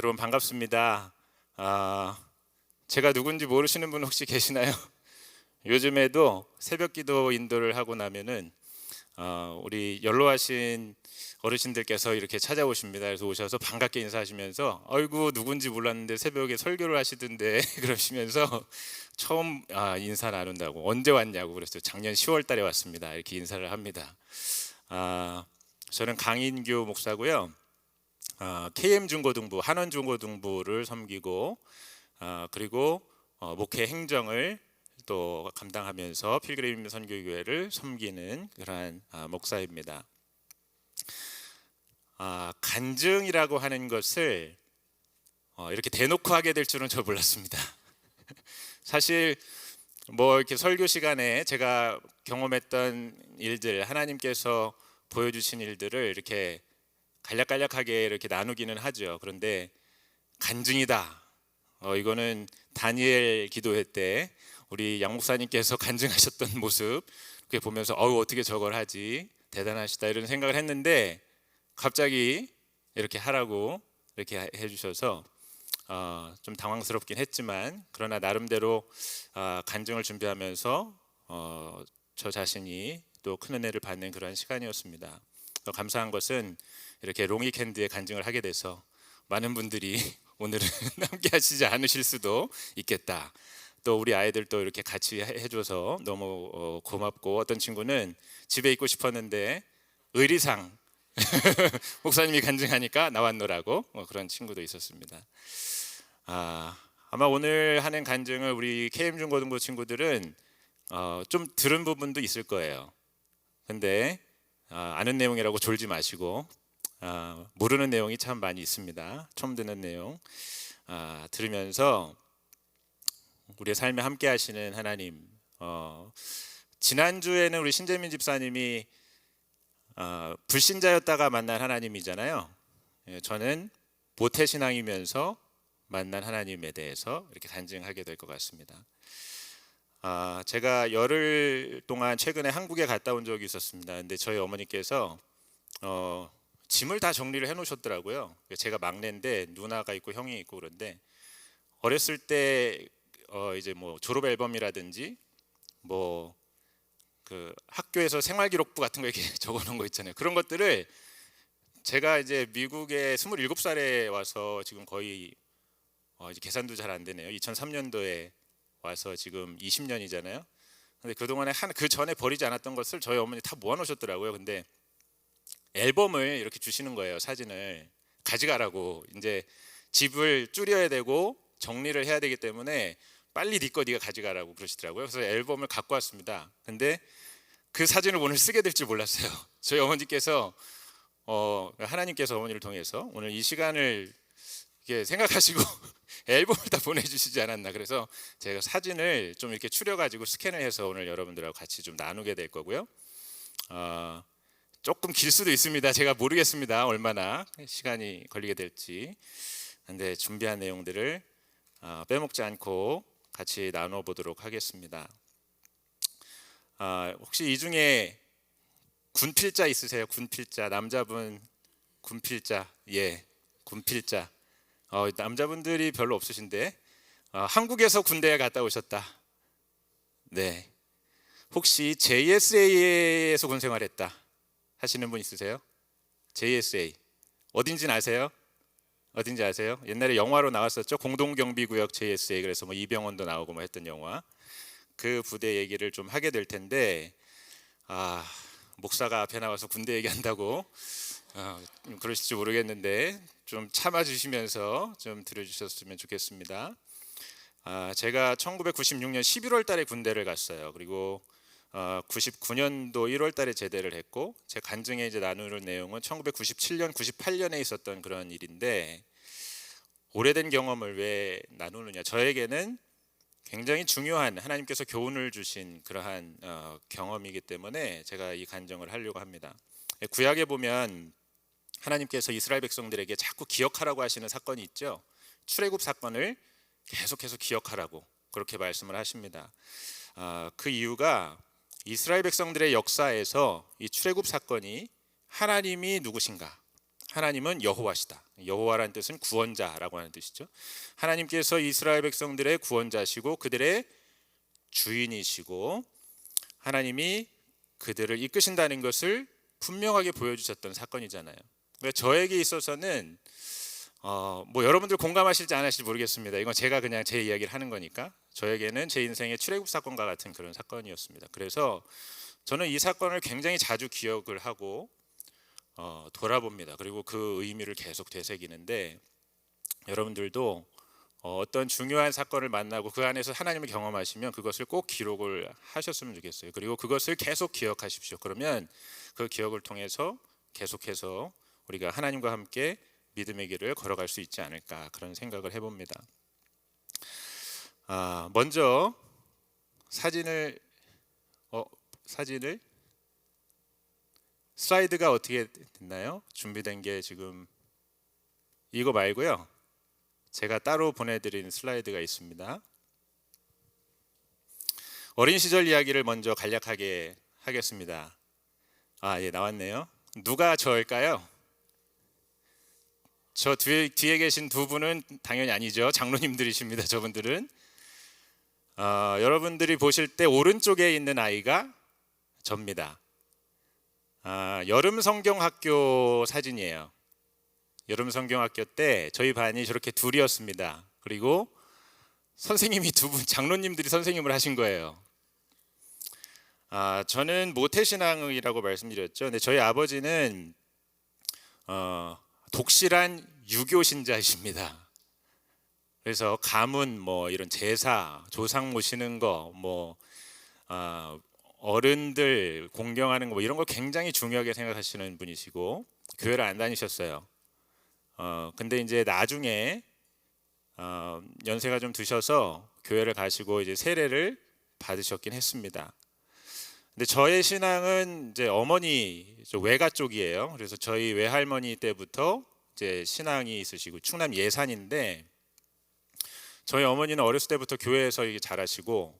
여러분 반갑습니다. 제가 누군지 모르시는 분 혹시 계시나요? 요즘에도 새벽기도 인도를 하고 나면은 우리 연로하신 어르신들께서 이렇게 찾아오십니다. 그래서 오셔서 반갑게 인사하시면서 "아이고 누군지 몰랐는데 새벽에 설교를 하시던데" 그러시면서 처음 인사 나눈다고 "언제 왔냐고" 그랬어요. "작년 10월 달에 왔습니다." 이렇게 인사를 합니다. 저는 강인규 목사고요. KM 중고등부, 한원 중고등부를 섬기고 그리고 목회 행정을 또 감당하면서 필그림 선교교회를 섬기는 그러한 목사입니다. 간증이라고 하는 것을 이렇게 대놓고 하게 될 줄은 저 몰랐습니다. 사실 뭐 이렇게 설교 시간에 제가 경험했던 일들, 하나님께서 보여주신 일들을 이렇게 간략간략하게 이렇게 나누기는 하죠. 그런데 간증이다. 이거는 다니엘 기도회 때 우리 양 목사님께서 간증하셨던 모습 그렇게 보면서 어떻게 저걸 하지? 대단하시다 이런 생각을 했는데 갑자기 이렇게 하라고 이렇게 해주셔서 좀 당황스럽긴 했지만 그러나 나름대로 간증을 준비하면서 저 자신이 또 큰 은혜를 받는 그런 시간이었습니다. 감사한 것은 이렇게 롱이캔드에 간증을 하게 돼서 많은 분들이 오늘은 함께 하시지 않으실 수도 있겠다. 또 우리 아이들도 이렇게 같이 해줘서 너무 고맙고, 어떤 친구는 집에 있고 싶었는데 의리상 목사님이 간증하니까 나왔노라고 그런 친구도 있었습니다. 아마 오늘 하는 간증을 우리 KM 중고등부 친구들은 좀 들은 부분도 있을 거예요. 근데 아는 내용이라고 졸지 마시고 모르는 내용이 참 많이 있습니다. 처음 듣는 내용 들으면서 우리의 삶에 함께 하시는 하나님, 지난주에는 우리 신재민 집사님이 불신자였다가 만난 하나님이잖아요. 저는 모태신앙이면서 만난 하나님에 대해서 이렇게 간증하게 될 것 같습니다. 제가 열흘 동안 최근에 한국에 갔다 온 적이 있었습니다. 근데 저희 어머니께서 짐을 다 정리를 해놓으셨더라고요. 제가 막내인데 누나가 있고 형이 있고 그런데 어렸을 때 이제 뭐 졸업 앨범이라든지 뭐 그 학교에서 생활기록부 같은 거 이렇게 적어놓은 거 있잖아요. 그런 것들을 제가 이제 미국에 27살에 와서 지금 거의 이제 계산도 잘 안 되네요. 2003년도에 와서 지금 20년이잖아요. 근데 그동안에 그 전에 버리지 않았던 것을 저희 어머니 다 모아놓으셨더라고요. 근데 앨범을 이렇게 주시는 거예요. 사진을 가져가라고. 이제 집을 줄여야 되고 정리를 해야 되기 때문에 빨리 네 거 네가 가져가라고 그러시더라고요. 그래서 앨범을 갖고 왔습니다. 근데 그 사진을 오늘 쓰게 될 줄 몰랐어요. 저희 어머니께서 하나님께서 어머니를 통해서 오늘 이 시간을 이렇게 생각하시고 앨범을 다 보내주시지 않았나. 그래서 제가 사진을 좀 이렇게 추려가지고 스캔을 해서 오늘 여러분들하고 같이 좀 나누게 될 거고요. 조금 길 수도 있습니다. 제가 모르겠습니다. 얼마나 시간이 걸리게 될지. 근데 준비한 내용들을 빼먹지 않고 같이 나눠보도록 하겠습니다. 혹시 이 중에 군필자 있으세요? 군필자, 남자분 군필자, 예, 군필자. 남자분들이 별로 없으신데 한국에서 군대에 갔다 오셨다. 네. 혹시 JSA에서 군 생활했다 하시는 분 있으세요? JSA 어딘지는 아세요? 어딘지 아세요? 옛날에 영화로 나왔었죠. 공동경비구역 JSA. 그래서 뭐 이병헌도 나오고 뭐 했던 영화. 그 부대 얘기를 좀 하게 될 텐데 목사가 앞에 나와서 군대 얘기한다고 그러실지 모르겠는데 좀 참아주시면서 좀 들어주셨으면 좋겠습니다. 제가 1996년 11월 달에 군대를 갔어요. 그리고 99년도 1월 달에 제대를 했고, 제 간증에 이제 나누는 내용은 1997년, 98년에 있었던 그런 일인데, 오래된 경험을 왜 나누느냐? 저에게는 굉장히 중요한 하나님께서 교훈을 주신 그러한 경험이기 때문에 제가 이 간증을 하려고 합니다. 구약에 보면 하나님께서 이스라엘 백성들에게 자꾸 기억하라고 하시는 사건이 있죠. 출애굽 사건을 계속해서 기억하라고 그렇게 말씀을 하십니다. 그 이유가 이스라엘 백성들의 역사에서 이 출애굽 사건이 하나님이 누구신가, 하나님은 여호와시다. 여호와라는 뜻은 구원자라고 하는 뜻이죠. 하나님께서 이스라엘 백성들의 구원자시고 그들의 주인이시고 하나님이 그들을 이끄신다는 것을 분명하게 보여주셨던 사건이잖아요. 그러니까 저에게 있어서는 뭐 여러분들 공감하실지 안 하실지 모르겠습니다. 이건 제가 그냥 제 이야기를 하는 거니까. 저에게는 제 인생의 출애굽 사건과 같은 그런 사건이었습니다. 그래서 저는 이 사건을 굉장히 자주 기억을 하고 돌아봅니다. 그리고 그 의미를 계속 되새기는데 여러분들도 어떤 중요한 사건을 만나고 그 안에서 하나님을 경험하시면 그것을 꼭 기록을 하셨으면 좋겠어요. 그리고 그것을 계속 기억하십시오. 그러면 그 기억을 통해서 계속해서 우리가 하나님과 함께 믿음의 길을 걸어갈 수 있지 않을까 그런 생각을 해봅니다. 먼저 사진을 슬라이드가 어떻게 됐나요? 준비된 게 지금 이거 말고요. 제가 따로 보내드린 슬라이드가 있습니다. 어린 시절 이야기를 먼저 간략하게 하겠습니다. 예, 나왔네요. 누가 저일까요? 저 뒤에 계신 두 분은 당연히 아니죠. 장로님들이십니다. 저분들은 여러분들이 보실 때 오른쪽에 있는 아이가 접니다. 여름 성경학교 사진이에요. 여름 성경학교 때 저희 반이 저렇게 둘이었습니다. 그리고 선생님이 두 분, 장로님들이 선생님을 하신 거예요. 저는 모태신앙이라고 말씀드렸죠. 근데 저희 아버지는 독실한 유교 신자이십니다. 그래서 가문, 뭐 이런 제사, 조상 모시는 거, 뭐 어른들 공경하는 거, 뭐 이런 걸 굉장히 중요하게 생각하시는 분이시고 교회를 안 다니셨어요. 근데 이제 나중에 연세가 좀 드셔서 교회를 가시고 이제 세례를 받으셨긴 했습니다. 근데 저의 신앙은 이제 어머니 외가 쪽이에요. 그래서 저희 외할머니 때부터 이제 신앙이 있으시고 충남 예산인데 저희 어머니는 어렸을 때부터 교회에서 이게 자라시고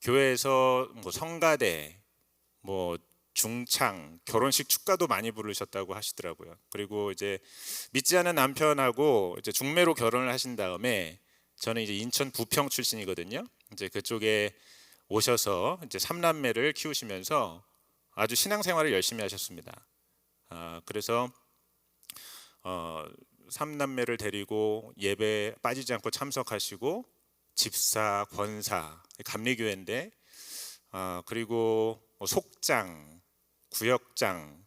교회에서 뭐 성가대, 뭐 중창, 결혼식 축가도 많이 부르셨다고 하시더라고요. 그리고 이제 믿지 않은 남편하고 이제 중매로 결혼을 하신 다음에 저는 이제 인천 부평 출신이거든요. 이제 그쪽에 오셔서 이제 3남매를 키우시면서 아주 신앙생활을 열심히 하셨습니다. 그래서 3남매를 데리고 예배 빠지지 않고 참석하시고 집사, 권사, 감리교회인데 그리고 속장, 구역장,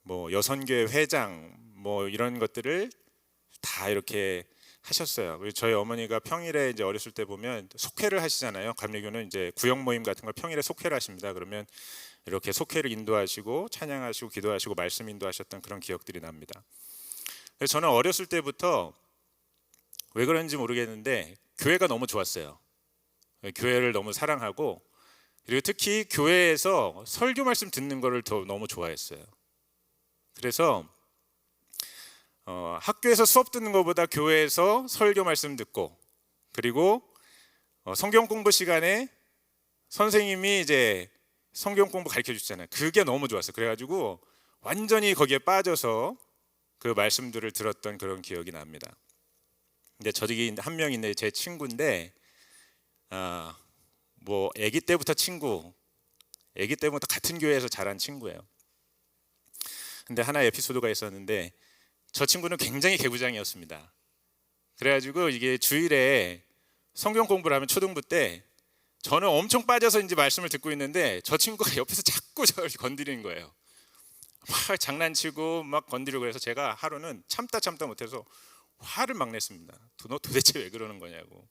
뭐 여선교회 회장, 뭐 이런 것들을 다 이렇게 하셨어요. 그리고 저희 어머니가 평일에 이제 어렸을 때 보면 속회를 하시잖아요. 감리교는 이제 구역 모임 같은 걸 평일에 속회를 하십니다. 그러면 이렇게 속회를 인도하시고 찬양하시고 기도하시고 말씀 인도하셨던 그런 기억들이 납니다. 그래서 저는 어렸을 때부터 왜 그런지 모르겠는데 교회가 너무 좋았어요. 교회를 너무 사랑하고 그리고 특히 교회에서 설교 말씀 듣는 거를 더 너무 좋아했어요. 그래서 학교에서 수업 듣는 것보다 교회에서 설교 말씀 듣고 그리고 성경 공부 시간에 선생님이 이제 성경 공부 가르쳐 주잖아요. 그게 너무 좋았어요. 그래가지고 완전히 거기에 빠져서 그 말씀들을 들었던 그런 기억이 납니다. 근데 저기 한 명 있는데 제 친구인데 뭐 아기 때부터 같은 교회에서 자란 친구예요. 근데 하나 에피소드가 있었는데 저 친구는 굉장히 개구장이었습니다. 그래가지고 이게 주일에 성경 공부를 하면 초등부 때 저는 엄청 빠져서 이제 말씀을 듣고 있는데 저 친구가 옆에서 자꾸 저를 건드리는 거예요. 막 장난치고 막 건드리고 그래서 제가 하루는 참다 못해서 화를 막 냈습니다. 너 도대체 왜 그러는 거냐고.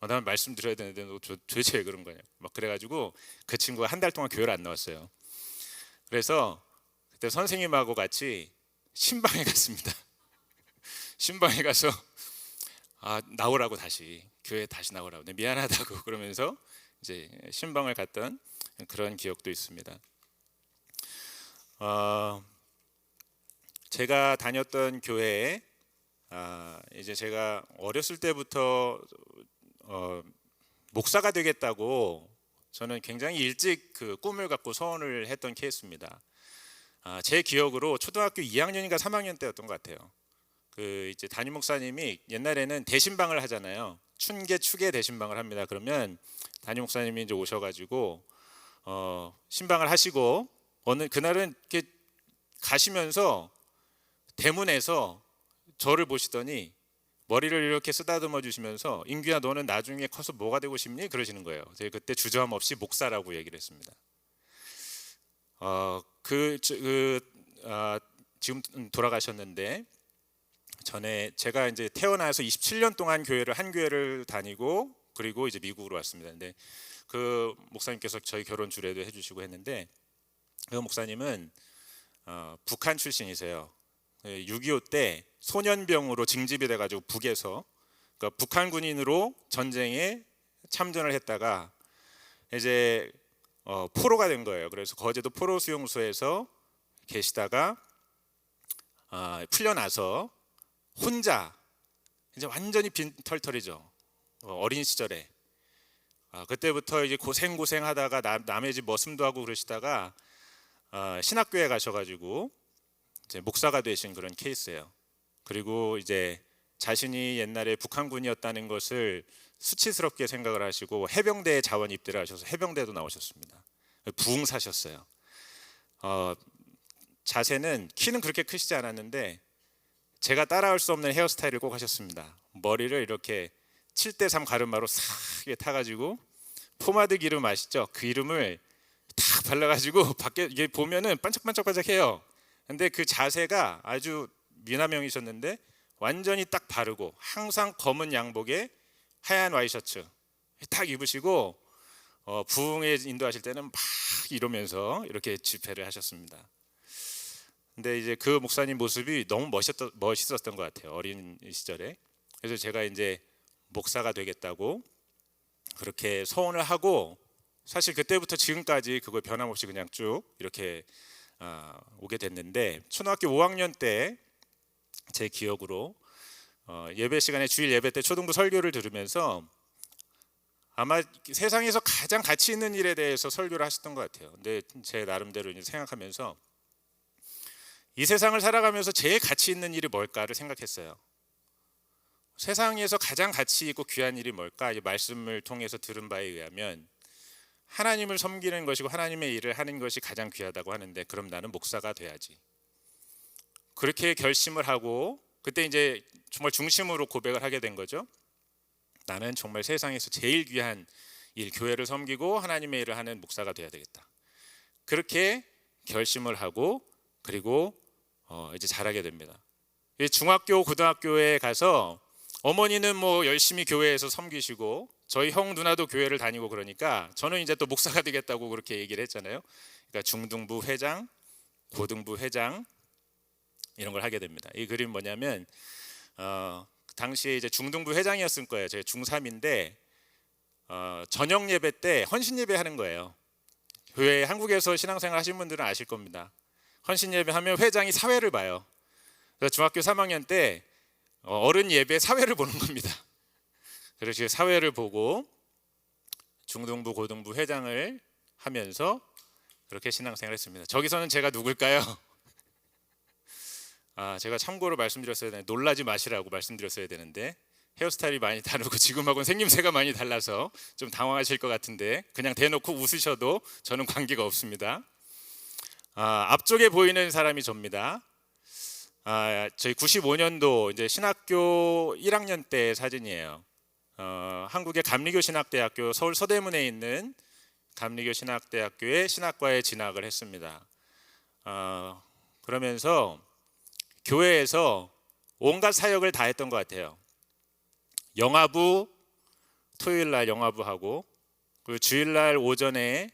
난 말씀 드려야 되는데 너 도대체 왜 그런 거냐고. 막 그래가지고 그 친구가 한 달 동안 교회를 안 나왔어요. 그래서 그때 선생님하고 같이 신방에 갔습니다. 신방에 가서 나오라고 다시 교회 다시 나오라고 미안하다고 그러면서 이제 신방을 갔던 그런 기억도 있습니다. 제가 다녔던 교회에 이제 제가 어렸을 때부터 목사가 되겠다고 저는 굉장히 일찍 그 꿈을 갖고 서원을 했던 케이스입니다. 제 기억으로 초등학교 2학년인가 3학년 때였던 것 같아요. 그 이제 담임 목사님이 옛날에는 대신방을 하잖아요. 춘계 추계 대신방을 합니다. 그러면 담임 목사님이 이제 오셔가지고 신방을 하시고 어느 그날은 이렇게 가시면서 대문에서 저를 보시더니 머리를 이렇게 쓰다듬어 주시면서 인규야 너는 나중에 커서 뭐가 되고 싶니? 그러시는 거예요. 제가 그때 주저함 없이 목사라고 얘기를 했습니다. 지금 돌아가셨는데 전에 제가 이제 태어나서 27년 동안 한 교회를 다니고 그리고 이제 미국으로 왔습니다. 근데 그 목사님께서 저희 결혼 주례도 해주시고 했는데 그 목사님은 북한 출신이세요. 6.25 때 소년병으로 징집이 돼가지고 북에서 그러니까 북한 군인으로 전쟁에 참전을 했다가 이제 포로가 된 거예요. 그래서 거제도 포로 수용소에서 계시다가 풀려나서 혼자 이제 완전히 빈털털이죠. 어린 시절에 그때부터 이제 고생하다가 남의 집 머슴도 하고 그러시다가 신학교에 가셔가지고 이제 목사가 되신 그런 케이스예요. 그리고 이제 자신이 옛날에 북한군이었다는 것을 수치스럽게 생각을 하시고 해병대에 자원 입대를 하셔서 해병대도 나오셨습니다. 부흥사셨어요. 자세는 키는 그렇게 크시지 않았는데 제가 따라할 수 없는 헤어스타일을 꼭 하셨습니다. 머리를 이렇게 7:3 가르마로 싹 타가지고 포마드 기름 아시죠? 그 기름을 탁 발라가지고 밖에 이게 보면은 반짝반짝반짝해요. 근데 그 자세가 아주 미남형이셨는데 완전히 딱 바르고 항상 검은 양복에 하얀 와이셔츠 딱 입으시고 부흥에 인도하실 때는 막 이러면서 이렇게 집회를 하셨습니다. 근데 이제 그 목사님 모습이 너무 멋있었던 것 같아요. 어린 시절에. 그래서 제가 이제 목사가 되겠다고 그렇게 소원을 하고 사실 그때부터 지금까지 그걸 변함없이 그냥 쭉 이렇게 오게 됐는데 초등학교 5학년 때 제 기억으로 예배 시간에 주일 예배 때 초등부 설교를 들으면서 아마 세상에서 가장 가치 있는 일에 대해서 설교를 하셨던 것 같아요. 근데 제 나름대로 이제 생각하면서 이 세상을 살아가면서 제일 가치 있는 일이 뭘까를 생각했어요. 세상에서 가장 가치 있고 귀한 일이 뭘까? 이 말씀을 통해서 들은 바에 의하면 하나님을 섬기는 것이고 하나님의 일을 하는 것이 가장 귀하다고 하는데 그럼 나는 목사가 돼야지. 그렇게 결심을 하고 그때 이제 정말 중심으로 고백을 하게 된 거죠. 나는 정말 세상에서 제일 귀한 일, 교회를 섬기고 하나님의 일을 하는 목사가 돼야 되겠다. 그렇게 결심을 하고 그리고 이제 자라게 됩니다. 중학교, 고등학교에 가서 어머니는 뭐 열심히 교회에서 섬기시고 저희 형 누나도 교회를 다니고 그러니까 저는 이제 또 목사가 되겠다고 그렇게 얘기를 했잖아요. 그러니까 중등부 회장, 고등부 회장 이런 걸 하게 됩니다. 이 그림 뭐냐면 당시에 이제 중등부 회장이었을 거예요. 제가 중3인데 저녁 예배 때 헌신 예배 하는 거예요. 교회 한국에서 신앙생활 하신 분들은 아실 겁니다. 헌신 예배 하면 회장이 사회를 봐요. 그래서 중학교 3학년 때 어른 예배 사회를 보는 겁니다. 그래서 사회를 보고 중등부 고등부 회장을 하면서 그렇게 신앙생활을 했습니다. 저기서는 제가 누굴까요? 제가 참고로 말씀드렸어야 되는데 놀라지 마시라고 말씀드렸어야 되는데 헤어스타일이 많이 다르고 지금하고는 생김새가 많이 달라서 좀 당황하실 것 같은데 그냥 대놓고 웃으셔도 저는 관계가 없습니다. 앞쪽에 보이는 사람이 접니다. 저희 95년도 이제 신학교 1학년 때 사진이에요. 한국의 감리교 신학대학교 서울 서대문에 있는 감리교 신학대학교에 신학과에 진학을 했습니다. 그러면서 교회에서 온갖 사역을 다 했던 것 같아요. 영화부 토요일 날 영화부 하고 그리고 주일 날 오전에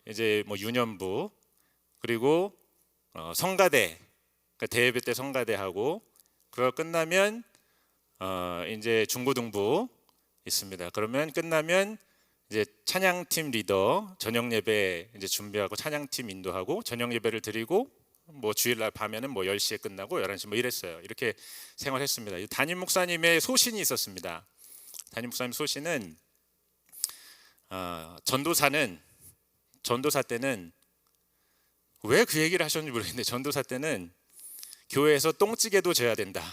이제 뭐 유년부 그리고 성가대 그러니까 대예배 때 성가대 하고 그거 끝나면 이제 중고등부 있습니다. 그러면 끝나면 이제 찬양팀 리더 저녁 예배 이제 준비하고 찬양팀 인도하고 저녁 예배를 드리고 뭐 주일날 밤에는 뭐 10시에 끝나고 11시 뭐 이랬어요. 이렇게 생활했습니다. 담임 목사님의 소신이 있었습니다. 담임 목사님 소신은 전도사 때는 왜 그 얘기를 하셨는지 모르겠는데 전도사 때는 교회에서 똥찌개도 져야 된다.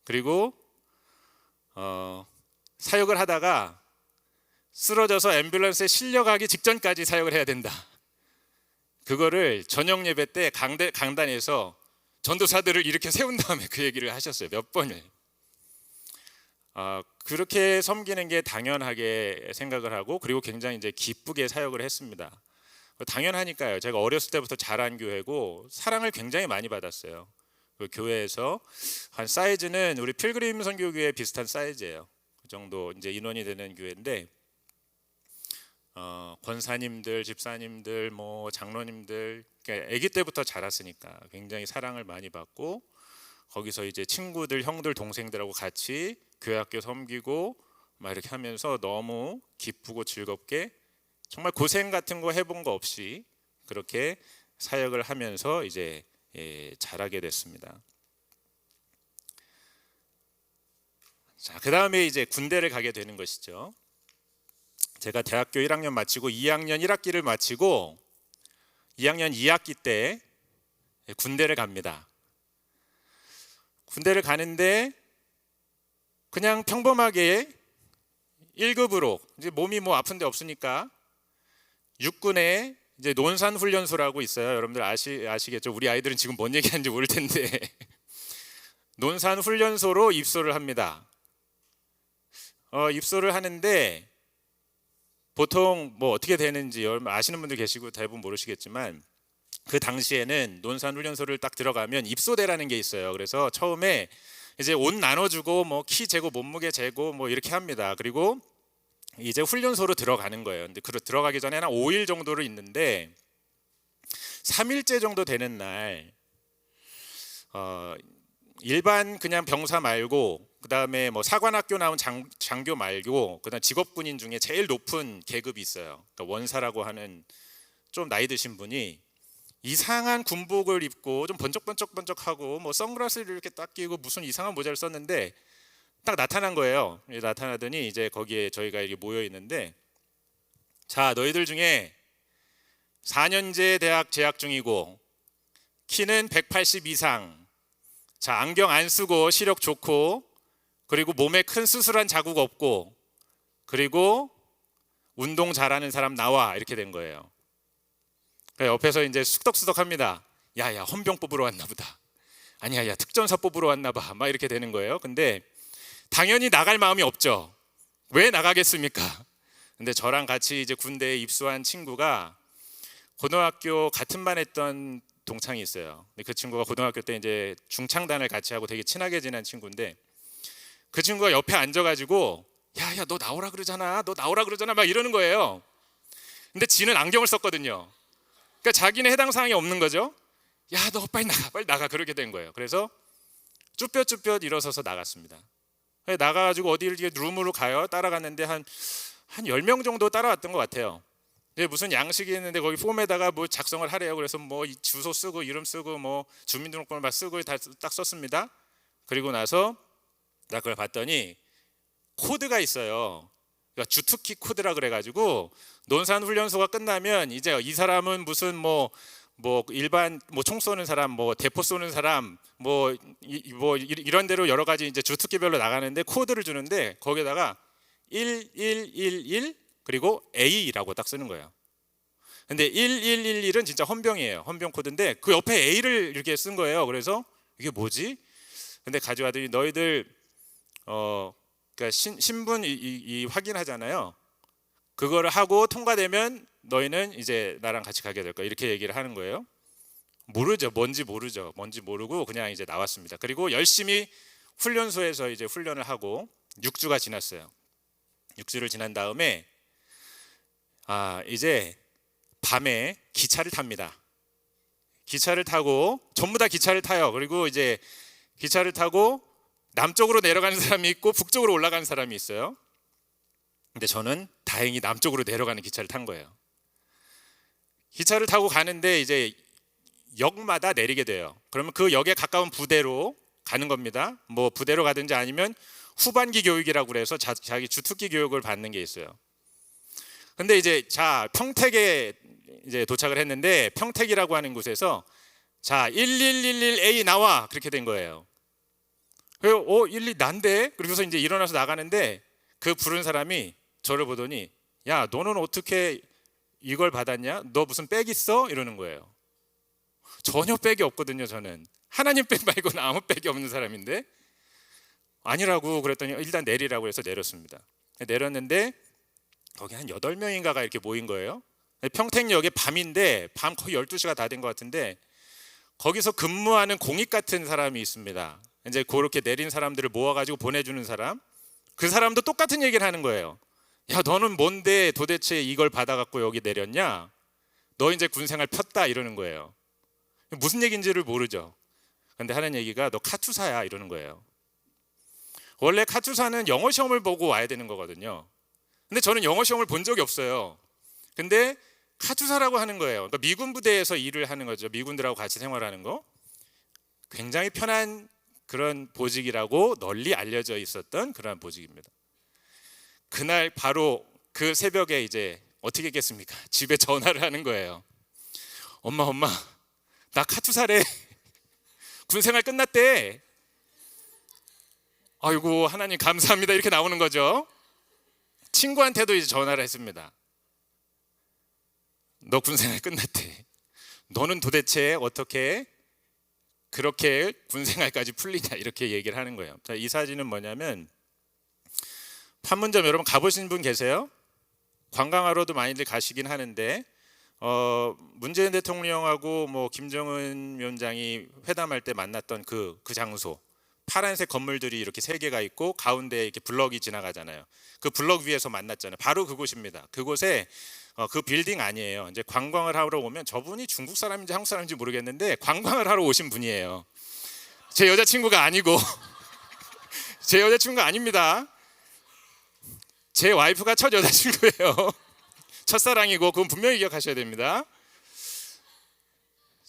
그리고 사역을 하다가 쓰러져서 앰뷸런스에 실려가기 직전까지 사역을 해야 된다. 그거를 저녁 예배 때 강단에서 전도사들을 이렇게 세운 다음에 그 얘기를 하셨어요. 몇 번을. 그렇게 섬기는 게 당연하게 생각을 하고, 그리고 굉장히 이제 기쁘게 사역을 했습니다. 당연하니까요. 제가 어렸을 때부터 자란 교회고 사랑을 굉장히 많이 받았어요. 그 교회에서 한 사이즈는 우리 필그림 선교교회 비슷한 사이즈예요. 그 정도 이제 인원이 되는 교회인데, 권사님들, 집사님들, 뭐 장로님들, 그러니까 아기 때부터 자랐으니까 굉장히 사랑을 많이 받고, 거기서 이제 친구들, 형들, 동생들하고 같이 교회학교 섬기고 막 이렇게 하면서 너무 기쁘고 즐겁게, 정말 고생 같은 거 해본 거 없이 그렇게 사역을 하면서 이제 자라게 됐습니다. 자, 그 다음에 이제 군대를 가게 되는 것이죠. 제가 대학교 1학년 마치고 2학년 1학기를 마치고 2학년 2학기 때 군대를 갑니다. 군대를 가는데 그냥 평범하게 1급으로, 이제 몸이 뭐 아픈 데 없으니까 육군에 이제 논산훈련소라고 있어요. 여러분들 아시겠죠? 우리 아이들은 지금 뭔 얘기하는지 모를 텐데 논산훈련소로 입소를 합니다. 입소를 하는데 보통 뭐 어떻게 되는지 아시는 분들 계시고 대부분 모르시겠지만, 그 당시에는 논산훈련소를 딱 들어가면 입소대라는 게 있어요. 그래서 처음에 이제 옷 나눠주고 뭐 키 재고 몸무게 재고 뭐 이렇게 합니다. 그리고 이제 훈련소로 들어가는 거예요. 근데 들어가기 전에 한 5일 정도를 있는데 3일째 정도 되는 날 일반 그냥 병사 말고, 그 다음에 뭐 사관학교 나온 장교 말고, 그다음 직업군인 중에 제일 높은 계급이 있어요. 그러니까 원사라고 하는 좀 나이 드신 분이 이상한 군복을 입고 좀 번쩍번쩍하고 뭐 선글라스를 이렇게 딱 끼고 무슨 이상한 모자를 썼는데 딱 나타난 거예요. 나타나더니 이제 거기에 저희가 이렇게 모여 있는데, 자, 너희들 중에 4년제 대학 재학 중이고 키는 180 이상, 자, 안경 안 쓰고 시력 좋고, 그리고 몸에 큰 수술한 자국 없고, 그리고 운동 잘하는 사람 나와, 이렇게 된 거예요. 옆에서 이제 쑥덕쑥덕합니다. 야야, 헌병 뽑으러 왔나 보다. 아니야, 야, 특전사 뽑으러 왔나 봐. 막 이렇게 되는 거예요. 근데 당연히 나갈 마음이 없죠. 왜 나가겠습니까? 근데 저랑 같이 이제 군대에 입소한 친구가 고등학교 같은 반 했던 동창이 있어요. 근데 그 친구가 고등학교 때 이제 중창단을 같이 하고 되게 친하게 지낸 친구인데, 그 친구가 옆에 앉아가지고 야야, 너 나오라 그러잖아, 너 나오라 그러잖아 막 이러는 거예요. 근데 지는 안경을 썼거든요. 그러니까 자기는 해당 사항이 없는 거죠. 야, 너 빨리 나가 그렇게 된 거예요. 그래서 쭈뼛쭈뼛 일어서서 나갔습니다. 나가가지고 어디를 룸으로 가요. 따라갔는데 한 10명 정도 따라왔던 것 같아요. 무슨 양식이 있는데 거기 폼에다가 뭐 작성을 하래요. 그래서 뭐 주소 쓰고 이름 쓰고 뭐 주민등록번호 막 쓰고 다 딱 썼습니다. 그리고 나서 나 그걸 봤더니 코드가 있어요. 그러니까 주특기 코드라 그래가지고 논산훈련소가 끝나면 이제 이 사람은 무슨 뭐 일반 뭐 총 쏘는 사람, 뭐 대포 쏘는 사람, 뭐 이런 대로 여러 가지 이제 주특기별로 나가는데 코드를 주는데 거기다가 1111 그리고 A라고 딱 쓰는 거예요. 근데 1111은 진짜 헌병이에요. 헌병 코드인데 그 옆에 A를 이렇게 쓴 거예요. 그래서 이게 뭐지? 근데 가져와더니 너희들 그러니까 신분 이 확인하잖아요. 그거를 하고 통과되면 너희는 이제 나랑 같이 가게 될 거야. 이렇게 얘기를 하는 거예요. 모르죠. 뭔지 모르고 그냥 이제 나왔습니다. 그리고 열심히 훈련소에서 이제 훈련을 하고 6주가 지났어요. 6주를 지난 다음에 이제 밤에 기차를 탑니다. 기차를 타고 전부 다 기차를 타요. 그리고 이제 기차를 타고 남쪽으로 내려가는 사람이 있고 북쪽으로 올라가는 사람이 있어요. 근데 저는 다행히 남쪽으로 내려가는 기차를 탄 거예요. 기차를 타고 가는데 이제 역마다 내리게 돼요. 그러면 그 역에 가까운 부대로 가는 겁니다. 뭐 부대로 가든지 아니면 후반기 교육이라고 그래서 자기 주특기 교육을 받는 게 있어요. 근데 이제 자, 평택에 이제 도착을 했는데 평택이라고 하는 곳에서 자 1111A 나와 그렇게 된 거예요. 그래서 11 난데 그러고서 이제 일어나서 나가는데 그 부른 사람이 저를 보더니 야 너는 어떻게 이걸 받았냐? 너 무슨 백 있어? 이러는 거예요. 전혀 백이 없거든요. 저는 하나님 백 말고는 아무 백이 없는 사람인데 아니라고 그랬더니 일단 내리라고 해서 내렸습니다. 내렸는데 거기 한 8명인가가 이렇게 모인 거예요. 평택역에 밤인데 밤 거의 12시가 다 된 것 같은데 거기서 근무하는 공익 같은 사람이 있습니다. 이제 그렇게 내린 사람들을 모아가지고 보내주는 사람, 그 사람도 똑같은 얘기를 하는 거예요. 야 너는 뭔데 도대체 이걸 받아갖고 여기 내렸냐? 너 이제 군생활 폈다 이러는 거예요. 무슨 얘기인지를 모르죠. 근데 하는 얘기가 너 카투사야 이러는 거예요. 원래 카투사는 영어 시험을 보고 와야 되는 거거든요. 근데 저는 영어 시험을 본 적이 없어요. 근데 카투사라고 하는 거예요. 그러니까 미군 부대에서 일을 하는 거죠. 미군들하고 같이 생활하는 거. 굉장히 편한 그런 보직이라고 널리 알려져 있었던 그런 보직입니다. 그날 바로 그 새벽에 이제 어떻게 했겠습니까? 집에 전화를 하는 거예요. 엄마 나 카투사래. 군생활 끝났대. 아이고 하나님 감사합니다 이렇게 나오는 거죠. 친구한테도 이제 전화를 했습니다. 너 군생활 끝났대. 너는 도대체 어떻게 그렇게 군생활까지 풀리냐 이렇게 얘기를 하는 거예요. 자, 이 사진은 뭐냐면 판문점 여러분 가보신 분 계세요? 관광하러도 많이들 가시긴 하는데 문재인 대통령하고 뭐 김정은 위원장이 회담할 때 만났던 그 장소 파란색 건물들이 이렇게 3개가 있고 가운데에 이렇게 블럭이 지나가잖아요. 그 블럭 위에서 만났잖아요. 바로 그곳입니다. 그곳에 그 빌딩 아니에요. 이제 관광을 하러 오면 저분이 중국 사람인지 한국 사람인지 모르겠는데 관광을 하러 오신 분이에요. 제 여자친구가 아니고 제 여자친구가 아닙니다. 제 와이프가 첫 여자친구예요. 첫사랑이고 그건 분명히 기억하셔야 됩니다.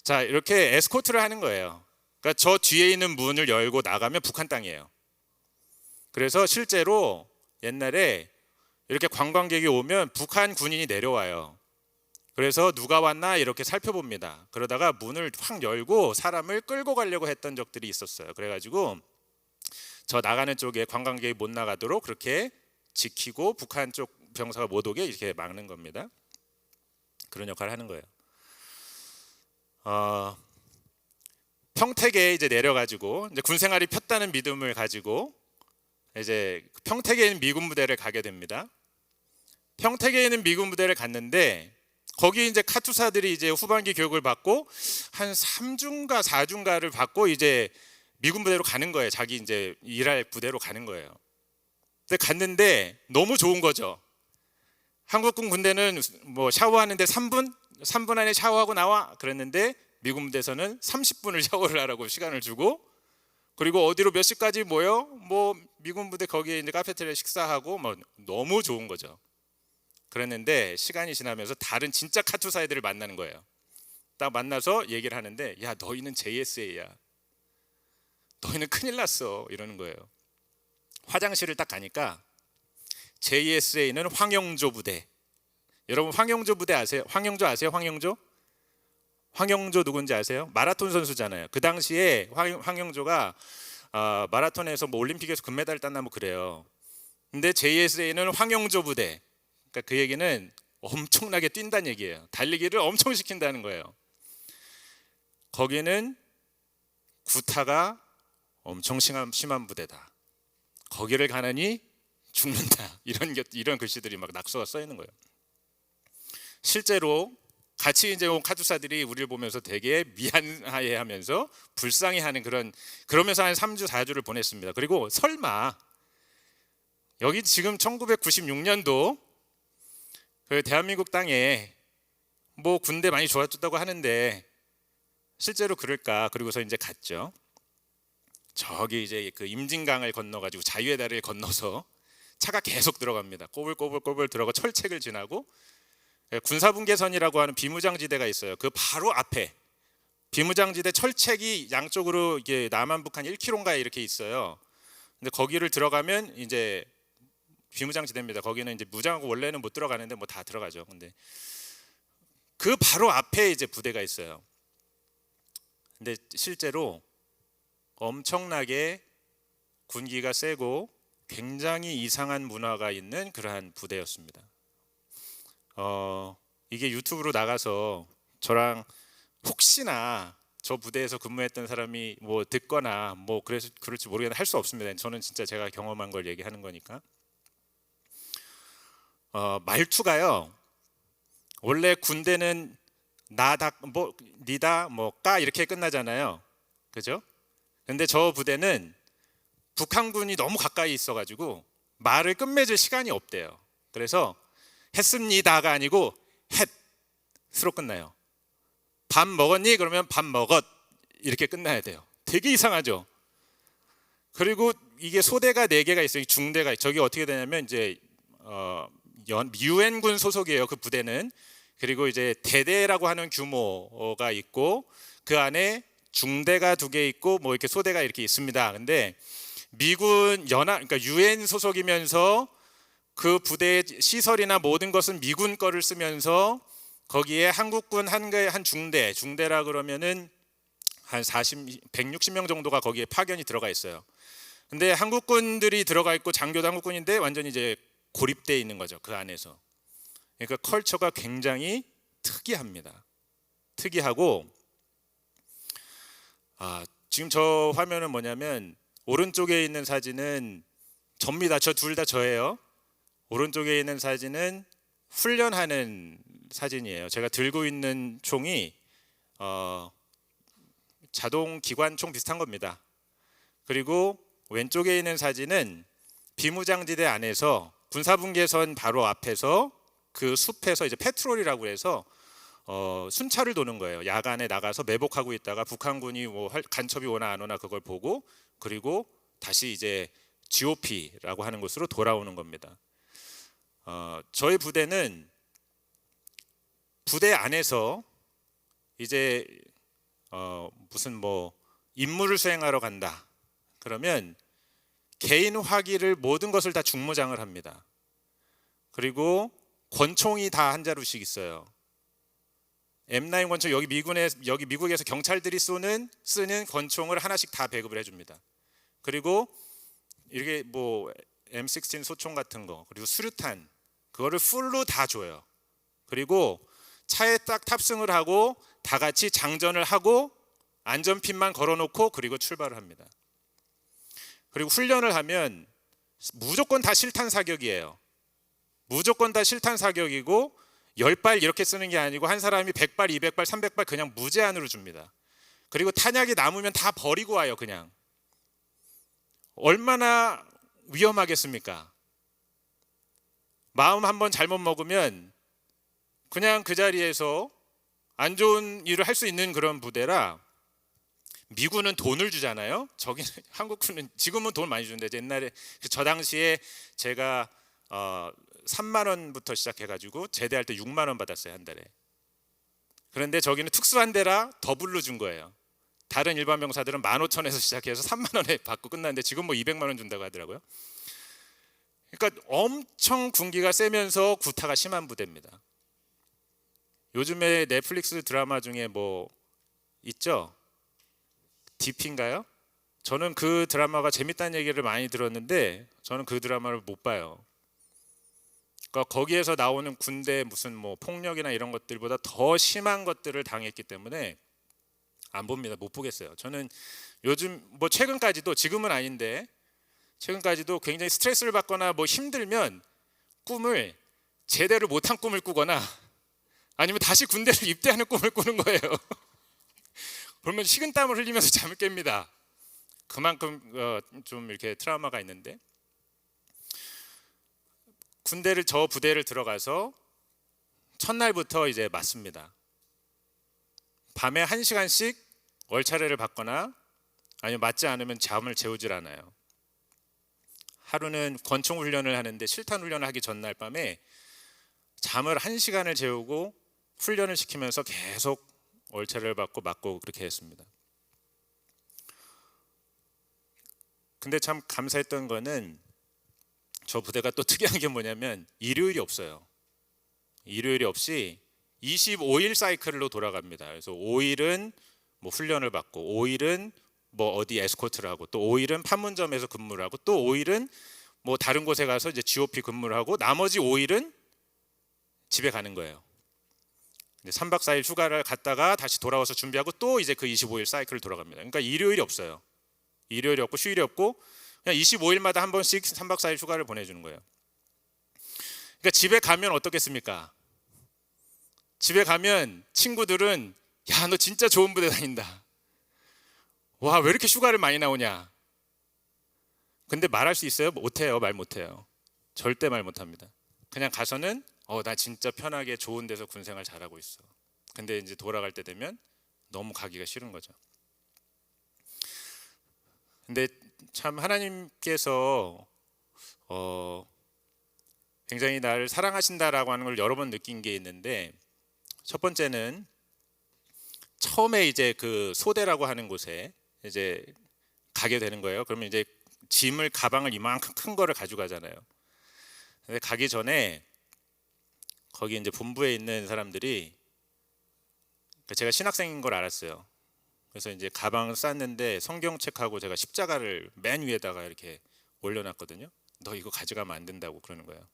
자 이렇게 에스코트를 하는 거예요. 그러니까 저 뒤에 있는 문을 열고 나가면 북한 땅이에요. 그래서 실제로 옛날에 이렇게 관광객이 오면 북한 군인이 내려와요. 그래서 누가 왔나 이렇게 살펴봅니다. 그러다가 문을 확 열고 사람을 끌고 가려고 했던 적들이 있었어요. 그래가지고 저 나가는 쪽에 관광객이 못 나가도록 그렇게 지키고 북한 쪽 병사가 못 오게 이렇게 막는 겁니다. 그런 역할을 하는 거예요. 평택에 이제 내려가지고 이제 군생활이 폈다는 믿음을 가지고 이제 평택에 있는 미군 부대를 가게 됩니다. 평택에 있는 미군 부대를 갔는데 거기 이제 카투사들이 이제 후반기 교육을 받고 한 3주인가 4주인가를 받고 이제 미군 부대로 가는 거예요. 자기 이제 일할 부대로 가는 거예요. 근데 갔는데 너무 좋은 거죠. 한국군 군대는 뭐 샤워하는데 3분 안에 샤워하고 나와 그랬는데 미군 부대에서는 30분을 샤워를 하라고 시간을 주고 그리고 어디로 몇 시까지 모여 뭐 미군 부대 거기에 이제 카페테리아 식사하고 뭐 너무 좋은 거죠. 그랬는데 시간이 지나면서 다른 진짜 카투사 애들을 만나는 거예요. 딱 만나서 얘기를 하는데 야 너희는 JSA야. 너희는 큰일 났어 이러는 거예요. 화장실을 딱 가니까 JSA는 황영조 부대. 여러분 황영조 부대 아세요? 황영조 아세요? 황영조 누군지 아세요? 마라톤 선수잖아요. 그 당시에 황영조가 마라톤에서 뭐 올림픽에서 금메달을 땄나 뭐 그래요. 근데 JSA는 황영조 부대. 그러니까 그 얘기는 엄청나게 뛴다는 얘기예요. 달리기를 엄청 시킨다는 거예요. 거기는 구타가 엄청 심한 부대다. 거기를 가느니 죽는다. 이런 글씨들이 막 낙서가 써 있는 거예요. 실제로 같이 이제 온 카투사들이 우리를 보면서 되게 미안해하면서 불쌍해하는 그러면서 한 3주 4주를 보냈습니다. 그리고 설마 여기 지금 1996년도 그 대한민국 땅에 뭐 군대 많이 좋아졌다고 하는데 실제로 그럴까? 그리고서 이제 갔죠. 저기 이제 그 임진강을 건너가지고 자유의 다리를 건너서 차가 계속 들어갑니다. 꼬불꼬불 들어가 철책을 지나고 군사분계선이라고 하는 비무장지대가 있어요. 그 바로 앞에 비무장지대 철책이 양쪽으로 이게 남한북 한 1km인가에 이렇게 있어요. 근데 거기를 들어가면 이제 비무장지대입니다. 거기는 이제 무장하고 원래는 못 들어가는데 뭐 다 들어가죠. 근데 그 바로 앞에 이제 부대가 있어요. 근데 실제로 엄청나게 군기가 세고 굉장히 이상한 문화가 있는 그러한 부대였습니다. 이게 유튜브로 나가서 저랑 혹시나 저 부대에서 근무했던 사람이 뭐 듣거나 뭐 그래서 그럴지 모르겠는데 할 수 없습니다. 저는 진짜 제가 경험한 걸 얘기하는 거니까. 말투가요. 원래 군대는 나다 뭐 니다 뭐 까 이렇게 끝나잖아요. 그죠? 근데 저 부대는 북한군이 너무 가까이 있어가지고 말을 끝맺을 시간이 없대요. 그래서 했습니다가 아니고 햇으로 끝나요. 밥 먹었니? 그러면 밥 먹었 이렇게 끝나야 돼요. 되게 이상하죠. 그리고 이게 소대가 4개가 있어요. 중대가 저기 어떻게 되냐면 이제 유엔군 소속이에요. 그 부대는. 그리고 이제 대대라고 하는 규모가 있고 그 안에 중대가 2개 있고 뭐 이렇게 소대가 이렇게 있습니다. 근데 미군 그러니까 유엔 소속이면서 그 부대의 시설이나 모든 것은 미군 거를 쓰면서 거기에 한국군 한 중대라 그러면은 한 160명 정도가 거기에 파견이 들어가 있어요. 근데 한국군들이 들어가 있고 장교도 한국군인데 완전히 이제 고립되어 있는 거죠. 그 안에서. 그러니까 컬처가 굉장히 특이합니다. 특이하고 지금 저 화면은 뭐냐면 오른쪽에 있는 사진은 접니다. 저 둘 다 저예요. 오른쪽에 있는 사진은 훈련하는 사진이에요. 제가 들고 있는 총이 자동 기관총 비슷한 겁니다. 그리고 왼쪽에 있는 사진은 비무장지대 안에서 군사분계선 바로 앞에서 그 숲에서 이제 패트롤이라고 해서 순찰을 도는 거예요. 야간에 나가서 매복하고 있다가 북한군이 뭐 간첩이 오나 안 오나 그걸 보고 그리고 다시 이제 GOP라고 하는 곳으로 돌아오는 겁니다. 저희 부대는 부대 안에서 이제 무슨 뭐 임무를 수행하러 간다. 그러면 개인 화기를 모든 것을 다 중무장을 합니다. 그리고 권총이 다 한 자루씩 있어요. M9 권총 여기 미국에서 경찰들이 쓰는 권총을 하나씩 다 배급을 해줍니다. 그리고 이렇게 뭐 M16 소총 같은 거 그리고 수류탄 그거를 풀로 다 줘요. 그리고 차에 딱 탑승을 하고 다 같이 장전을 하고 안전핀만 걸어놓고 그리고 출발을 합니다. 그리고 훈련을 하면 무조건 다 실탄 사격이에요. 무조건 다 실탄 사격이고 10발 이렇게 쓰는 게 아니고 한 사람이 100발, 200발, 300발 그냥 무제한으로 줍니다. 그리고 탄약이 남으면 다 버리고 와요. 그냥. 얼마나 위험하겠습니까? 마음 한번 잘못 먹으면 그냥 그 자리에서 안 좋은 일을 할 수 있는 그런 부대라. 미군은 돈을 주잖아요. 저기는 한국군은 지금은 돈 많이 주는데 옛날에 저 당시에 제가 3만 원부터 시작해가지고 제대할 때 6만 원 받았어요. 한 달에. 그런데 저기는 특수한 데라 더블로 준 거예요. 다른 일반 병사들은 15,000원에서 시작해서 3만 원에 받고 끝났는데 지금 뭐 200만 원 준다고 하더라고요. 그러니까 엄청 군기가 세면서 구타가 심한 부대입니다. 요즘에 넷플릭스 드라마 중에 뭐 있죠? 딥인가요? 저는 그 드라마가 재밌다는 얘기를 많이 들었는데 저는 그 드라마를 못 봐요. 그러니까 거기에서 나오는 군대 무슨 뭐 폭력이나 이런 것들보다 더 심한 것들을 당했기 때문에 안 봅니다. 못 보겠어요. 저는 요즘 뭐 최근까지도 지금은 아닌데 최근까지도 굉장히 스트레스를 받거나 뭐 힘들면 꿈을 제대로 못한 꿈을 꾸거나 아니면 다시 군대를 입대하는 꿈을 꾸는 거예요. 그러면 식은땀을 흘리면서 잠을 깹니다. 그만큼 좀 이렇게 트라우마가 있는데 저 부대를 들어가서 첫날부터 이제 맞습니다. 밤에 1시간씩 월차례를 받거나 아니면 맞지 않으면 잠을 재우질 않아요. 하루는 권총 훈련을 하는데 실탄 훈련을 하기 전날 밤에 잠을 1시간을 재우고 훈련을 시키면서 계속 월차례를 받고 맞고 그렇게 했습니다. 근데 참 감사했던 거는 저 부대가 또 특이한 게 뭐냐면 일요일이 없어요. 일요일이 없이 25일 사이클로 돌아갑니다. 그래서 5일은 뭐 훈련을 받고, 5일은 뭐 어디 에스코트를 하고, 또 5일은 판문점에서 근무를 하고, 또 5일은 뭐 다른 곳에 가서 이제 GOP 근무를 하고, 나머지 5일은 집에 가는 거예요. 3박 4일 휴가를 갔다가 다시 돌아와서 준비하고 또 이제 그 25일 사이클을 돌아갑니다. 그러니까 일요일이 없어요. 일요일이 없고 휴일이 없고 그냥 25일마다 한 번씩 3박 4일 휴가를 보내주는 거예요. 그러니까 집에 가면 어떻겠습니까? 집에 가면 친구들은 야, 너 진짜 좋은 부대 다닌다. 와, 왜 이렇게 휴가를 많이 나오냐? 근데 말할 수 있어요? 못해요. 말 못해요. 절대 말 못합니다. 그냥 가서는 나 진짜 편하게 좋은 데서 군생활 잘하고 있어. 근데 이제 돌아갈 때 되면 너무 가기가 싫은 거죠. 근데 참 하나님께서 굉장히 나를 사랑하신다라고 하는 걸 여러 번 느낀 게 있는데, 첫 번째는 처음에 이제 그 소대라고 하는 곳에 이제 가게 되는 거예요. 그러면 이제 짐을, 가방을 이만큼 큰 거를 가져가잖아요. 근데 가기 전에 거기 이제 본부에 있는 사람들이, 제가 신학생인 걸 알았어요. 그래서 이제 가방을 쌌는데 성경책하고 제가 십자가를 맨 위에다가 이렇게 올려놨거든요. 너 이거 가져가면 안 된다고 그러는 거예요.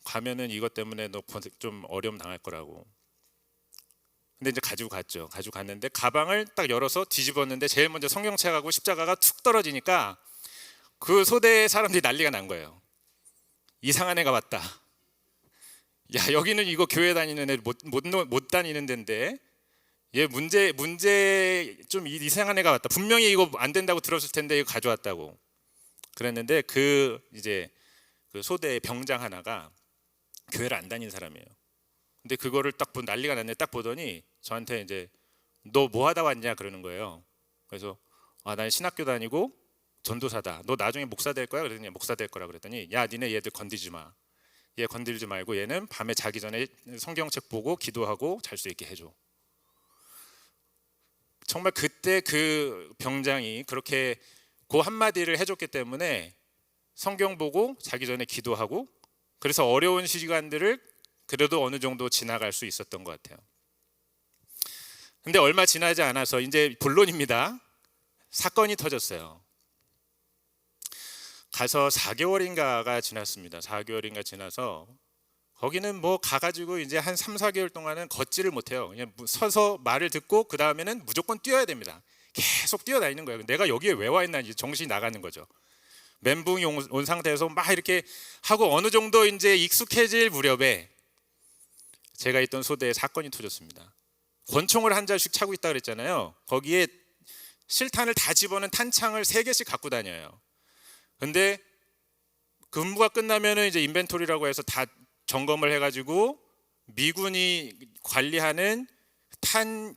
가면은 이것 때문에 너 좀 어려움 당할 거라고. 근데 이제 가지고 갔죠. 가지고 갔는데 가방을 딱 열어서 뒤집었는데 제일 먼저 성경책하고 십자가가 툭 떨어지니까 그 소대 사람들이 난리가 난 거예요. 이상한 애가 왔다. 야, 여기는 이거 교회 다니는 애 못 다니는 데인데 얘 문제 좀 이상한 애가 왔다. 분명히 이거 안 된다고 들었을 텐데 이거 가져왔다고 그랬는데, 그 이제 그 소대 병장 하나가 교회를 안 다니는 사람이에요. 근데 그거를 딱 난리가 났네. 딱 보더니 저한테 이제 너 뭐 하다 왔냐 그러는 거예요. 그래서 난 신학교 다니고 전도사다. 너 나중에 목사 될 거야? 그랬더니 목사 될 거라 그랬더니 야, 니네 얘들 건드리지 마. 얘 건드리지 말고 얘는 밤에 자기 전에 성경책 보고 기도하고 잘 수 있게 해줘. 정말 그때 그 병장이 그렇게 그 한마디를 해줬기 때문에 성경 보고 자기 전에 기도하고, 그래서 어려운 시간들을 그래도 어느 정도 지나갈 수 있었던 것 같아요. 근데 얼마 지나지 않아서 이제 본론입니다. 사건이 터졌어요. 가서 4개월인가가 지났습니다. 4개월인가 지나서 거기는 뭐 가가지고 이제 한 3, 4개월 동안은 걷지를 못해요. 그냥 서서 말을 듣고 그 다음에는 무조건 뛰어야 됩니다. 계속 뛰어다니는 거예요. 내가 여기에 왜 와 있나 이제 정신이 나가는 거죠. 멘붕이 온 상태에서 막 이렇게 하고 어느 정도 이제 익숙해질 무렵에 제가 있던 소대에 사건이 터졌습니다. 권총을 한 자씩 차고 있다 그랬잖아요. 거기에 실탄을 다 집어넣은 탄창을 3개씩 갖고 다녀요. 근데 근무가 끝나면은 이제 인벤토리라고 해서 다 점검을 해가지고 미군이 관리하는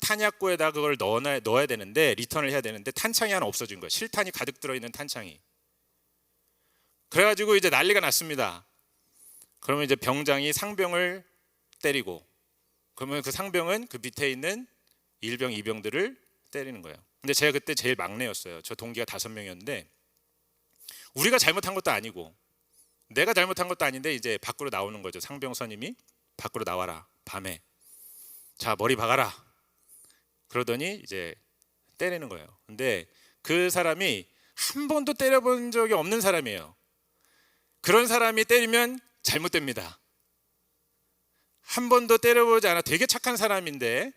탄약고에다 그걸 넣어야 되는데, 리턴을 해야 되는데 탄창이 하나 없어진 거예요. 실탄이 가득 들어있는 탄창이. 그래가지고 이제 난리가 났습니다. 그러면 이제 병장이 상병을 때리고, 그러면 그 상병은 그 밑에 있는 1병, 2병들을 때리는 거예요. 근데 제가 그때 제일 막내였어요. 저 동기가 5명이었는데 우리가 잘못한 것도 아니고 내가 잘못한 것도 아닌데 이제 밖으로 나오는 거죠. 상병 선임이 밖으로 나와라, 밤에. 자, 머리 박아라. 그러더니 이제 때리는 거예요. 근데 그 사람이 한 번도 때려본 적이 없는 사람이에요. 그런 사람이 때리면 잘못됩니다. 한 번도 때려보지 않아 되게 착한 사람인데,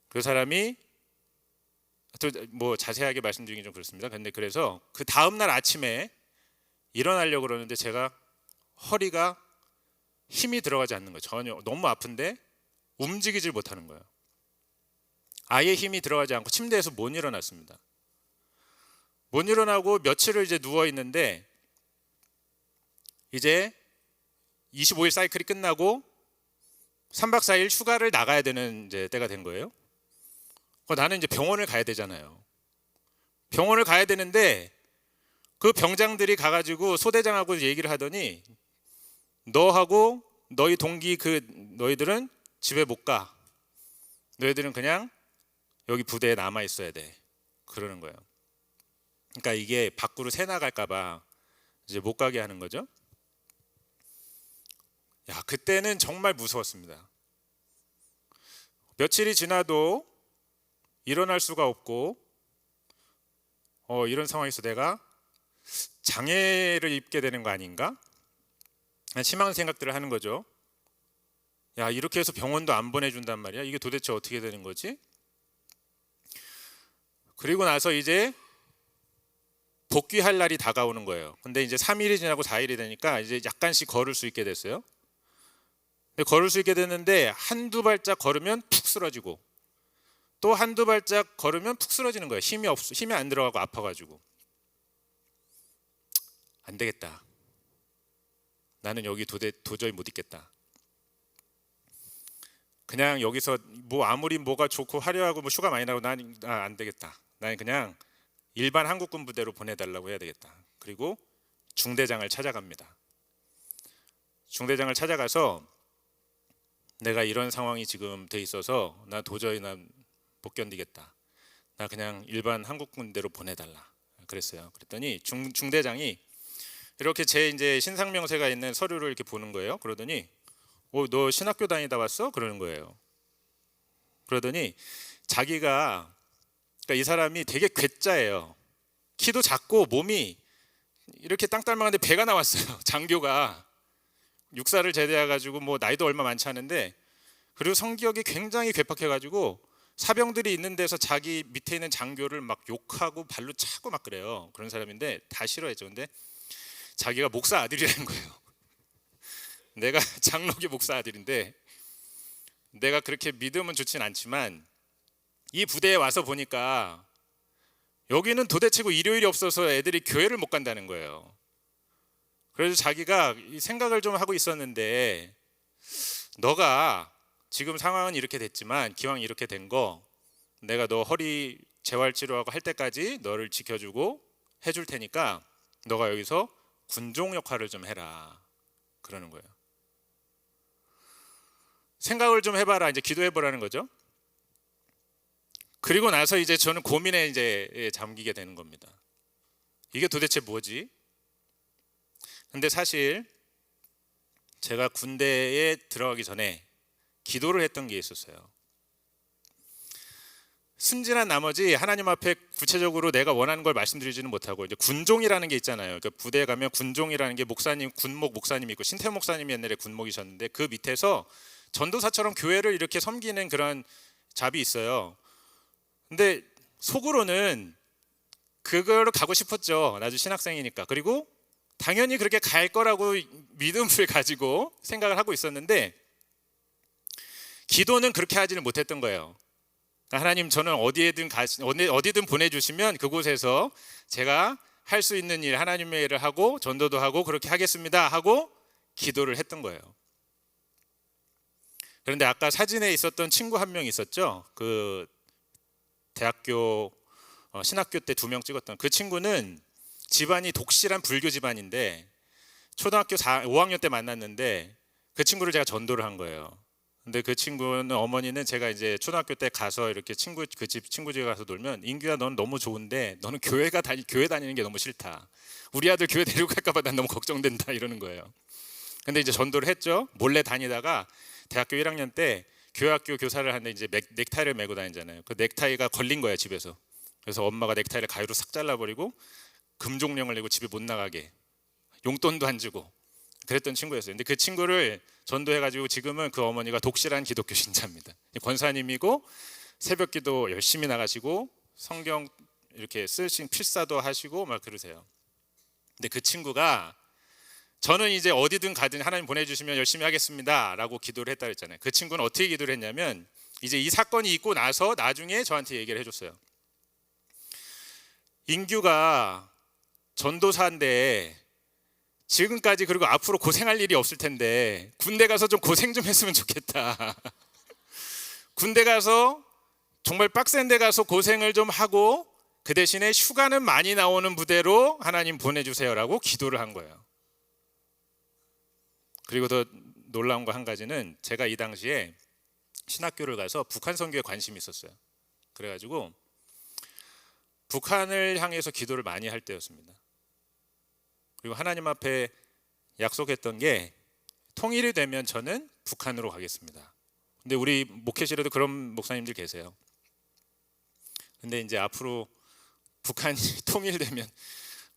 그 사람이 또 뭐 자세하게 말씀드리긴 좀 그렇습니다. 근데 그래서 그 다음 날 아침에 일어나려고 그러는데 제가 허리가 힘이 들어가지 않는 거예요. 전혀. 너무 아픈데 움직이질 못하는 거예요. 아예 힘이 들어가지 않고 침대에서 못 일어났습니다. 못 일어나고 며칠을 이제 누워 있는데 이제 25일 사이클이 끝나고 3박 4일 휴가를 나가야 되는 이제 때가 된 거예요. 나는 이제 병원을 가야 되잖아요. 병원을 가야 되는데 그 병장들이 가가지고 소대장하고 얘기를 하더니 너하고 너희 동기 너희들은 집에 못 가. 너희들은 그냥 여기 부대에 남아 있어야 돼. 그러는 거예요. 그러니까 이게 밖으로 새 나갈까 봐 이제 못 가게 하는 거죠. 야, 그때는 정말 무서웠습니다. 며칠이 지나도 일어날 수가 없고 이런 상황에서 내가 장애를 입게 되는 거 아닌가? 심한 생각들을 하는 거죠. 야, 이렇게 해서 병원도 안 보내준단 말이야. 이게 도대체 어떻게 되는 거지? 그리고 나서 이제 복귀할 날이 다가오는 거예요. 근데 이제 3일이 지나고 4일이 되니까 이제 약간씩 걸을 수 있게 됐어요. 근데 걸을 수 있게 됐는데 한두 발짝 걸으면 푹 쓰러지고 또 한두 발짝 걸으면 푹 쓰러지는 거예요. 힘이 안 들어가고 아파가지고. 안 되겠다. 나는 여기 도저히 못 있겠다. 그냥 여기서 뭐 아무리 뭐가 좋고 화려하고 뭐 휴가 많이 나고 난 안 되겠다. 나는 그냥 일반 한국군 부대로 보내달라고 해야 되겠다. 그리고 중대장을 찾아갑니다. 중대장을 찾아가서 내가 이런 상황이 지금 돼 있어서 나 도저히 난 못 견디겠다. 나 그냥 일반 한국군대로 보내달라. 그랬어요. 그랬더니 중대장이 이렇게 제 이제 신상명세가 있는 서류를 이렇게 보는 거예요. 그러더니 너 신학교 다니다 왔어? 그러는 거예요. 그러더니 자기가 그러니까 이 사람이 되게 괴짜예요. 키도 작고 몸이 이렇게 땅딸망한데 배가 나왔어요. 장교가 육사를 제대해가지고 뭐 나이도 얼마 많지 않은데 그리고 성격이 굉장히 괴팍해가지고 사병들이 있는 데서 자기 밑에 있는 장교를 막 욕하고 발로 차고 막 그래요. 그런 사람인데 다 싫어했죠. 근데 자기가 목사 아들이라는 거예요. 내가 장로교 목사 아들인데 내가 그렇게 믿음은 좋진 않지만 이 부대에 와서 보니까 여기는 도대체고 일요일이 없어서 애들이 교회를 못 간다는 거예요. 그래서 자기가 생각을 좀 하고 있었는데 너가 지금 상황은 이렇게 됐지만 기왕 이렇게 된 거 내가 너 허리 재활치료하고 할 때까지 너를 지켜주고 해줄 테니까 너가 여기서 군종 역할을 좀 해라 그러는 거예요. 생각을 좀 해봐라. 이제 기도해보라는 거죠. 그리고 나서 이제 저는 고민에 이제 잠기게 되는 겁니다. 이게 도대체 뭐지? 근데 사실 제가 군대에 들어가기 전에 기도를 했던 게 있었어요. 순진한 나머지 하나님 앞에 구체적으로 내가 원하는 걸 말씀드리지는 못하고 이제 군종이라는 게 있잖아요. 그러니까 부대에 가면 군종이라는 게 목사님, 군목 목사님이 있고 신태 목사님이 옛날에 군목이셨는데 그 밑에서 전도사처럼 교회를 이렇게 섬기는 그런 잡이 있어요. 근데 속으로는 그거로 가고 싶었죠. 나도 신학생이니까. 그리고 당연히 그렇게 갈 거라고 믿음을 가지고 생각을 하고 있었는데 기도는 그렇게 하지는 못했던 거예요. 하나님 저는 어디든 보내주시면 그곳에서 제가 할 수 있는 일 하나님의 일을 하고 전도도 하고 그렇게 하겠습니다 하고 기도를 했던 거예요. 그런데 아까 사진에 있었던 친구 한 명 있었죠. 그 대학교 신학교 때 2명 찍었던 그 친구는 집안이 독실한 불교 집안인데 초등학교 5학년 때 만났는데 그 친구를 제가 전도를 한 거예요. 근데 그 친구는 어머니는 제가 이제 초등학교 때 가서 이렇게 친구 집에 가서 놀면 인규야 넌 너무 좋은데 너는 교회 다니는 게 너무 싫다. 우리 아들 교회 데리고 갈까 봐 난 너무 걱정된다 이러는 거예요. 근데 이제 전도를 했죠. 몰래 다니다가 대학교 1학년 때 교회학교 교사를 하는데 이제 넥타이를 메고 다니잖아요. 그 넥타이가 걸린 거예요, 집에서. 그래서 엄마가 넥타이를 가위로 싹 잘라버리고 금종령을 내고 집에 못 나가게 용돈도 안 주고 그랬던 친구였어요. 근데 그 친구를 전도해가지고 지금은 그 어머니가 독실한 기독교 신자입니다. 권사님이고 새벽기도 열심히 나가시고 성경 이렇게 쓰신 필사도 하시고 막 그러세요. 근데 그 친구가 저는 이제 어디든 가든 하나님 보내주시면 열심히 하겠습니다 라고 기도를 했다 그랬잖아요. 그 친구는 어떻게 기도를 했냐면 이제 이 사건이 있고 나서 나중에 저한테 얘기를 해줬어요. 인규가 전도사인데 지금까지 그리고 앞으로 고생할 일이 없을 텐데 군대 가서 좀 고생 좀 했으면 좋겠다. 군대 가서 정말 빡센 데 가서 고생을 좀 하고 그 대신에 휴가는 많이 나오는 부대로 하나님 보내주세요라고 기도를 한 거예요. 그리고 더 놀라운 거 한 가지는 제가 이 당시에 신학교를 가서 북한 선교에 관심이 있었어요. 그래가지고 북한을 향해서 기도를 많이 할 때였습니다. 그리고 하나님 앞에 약속했던 게 통일이 되면 저는 북한으로 가겠습니다. 근데 우리 목회실에도 그런 목사님들 계세요. 근데 이제 앞으로 북한이 통일되면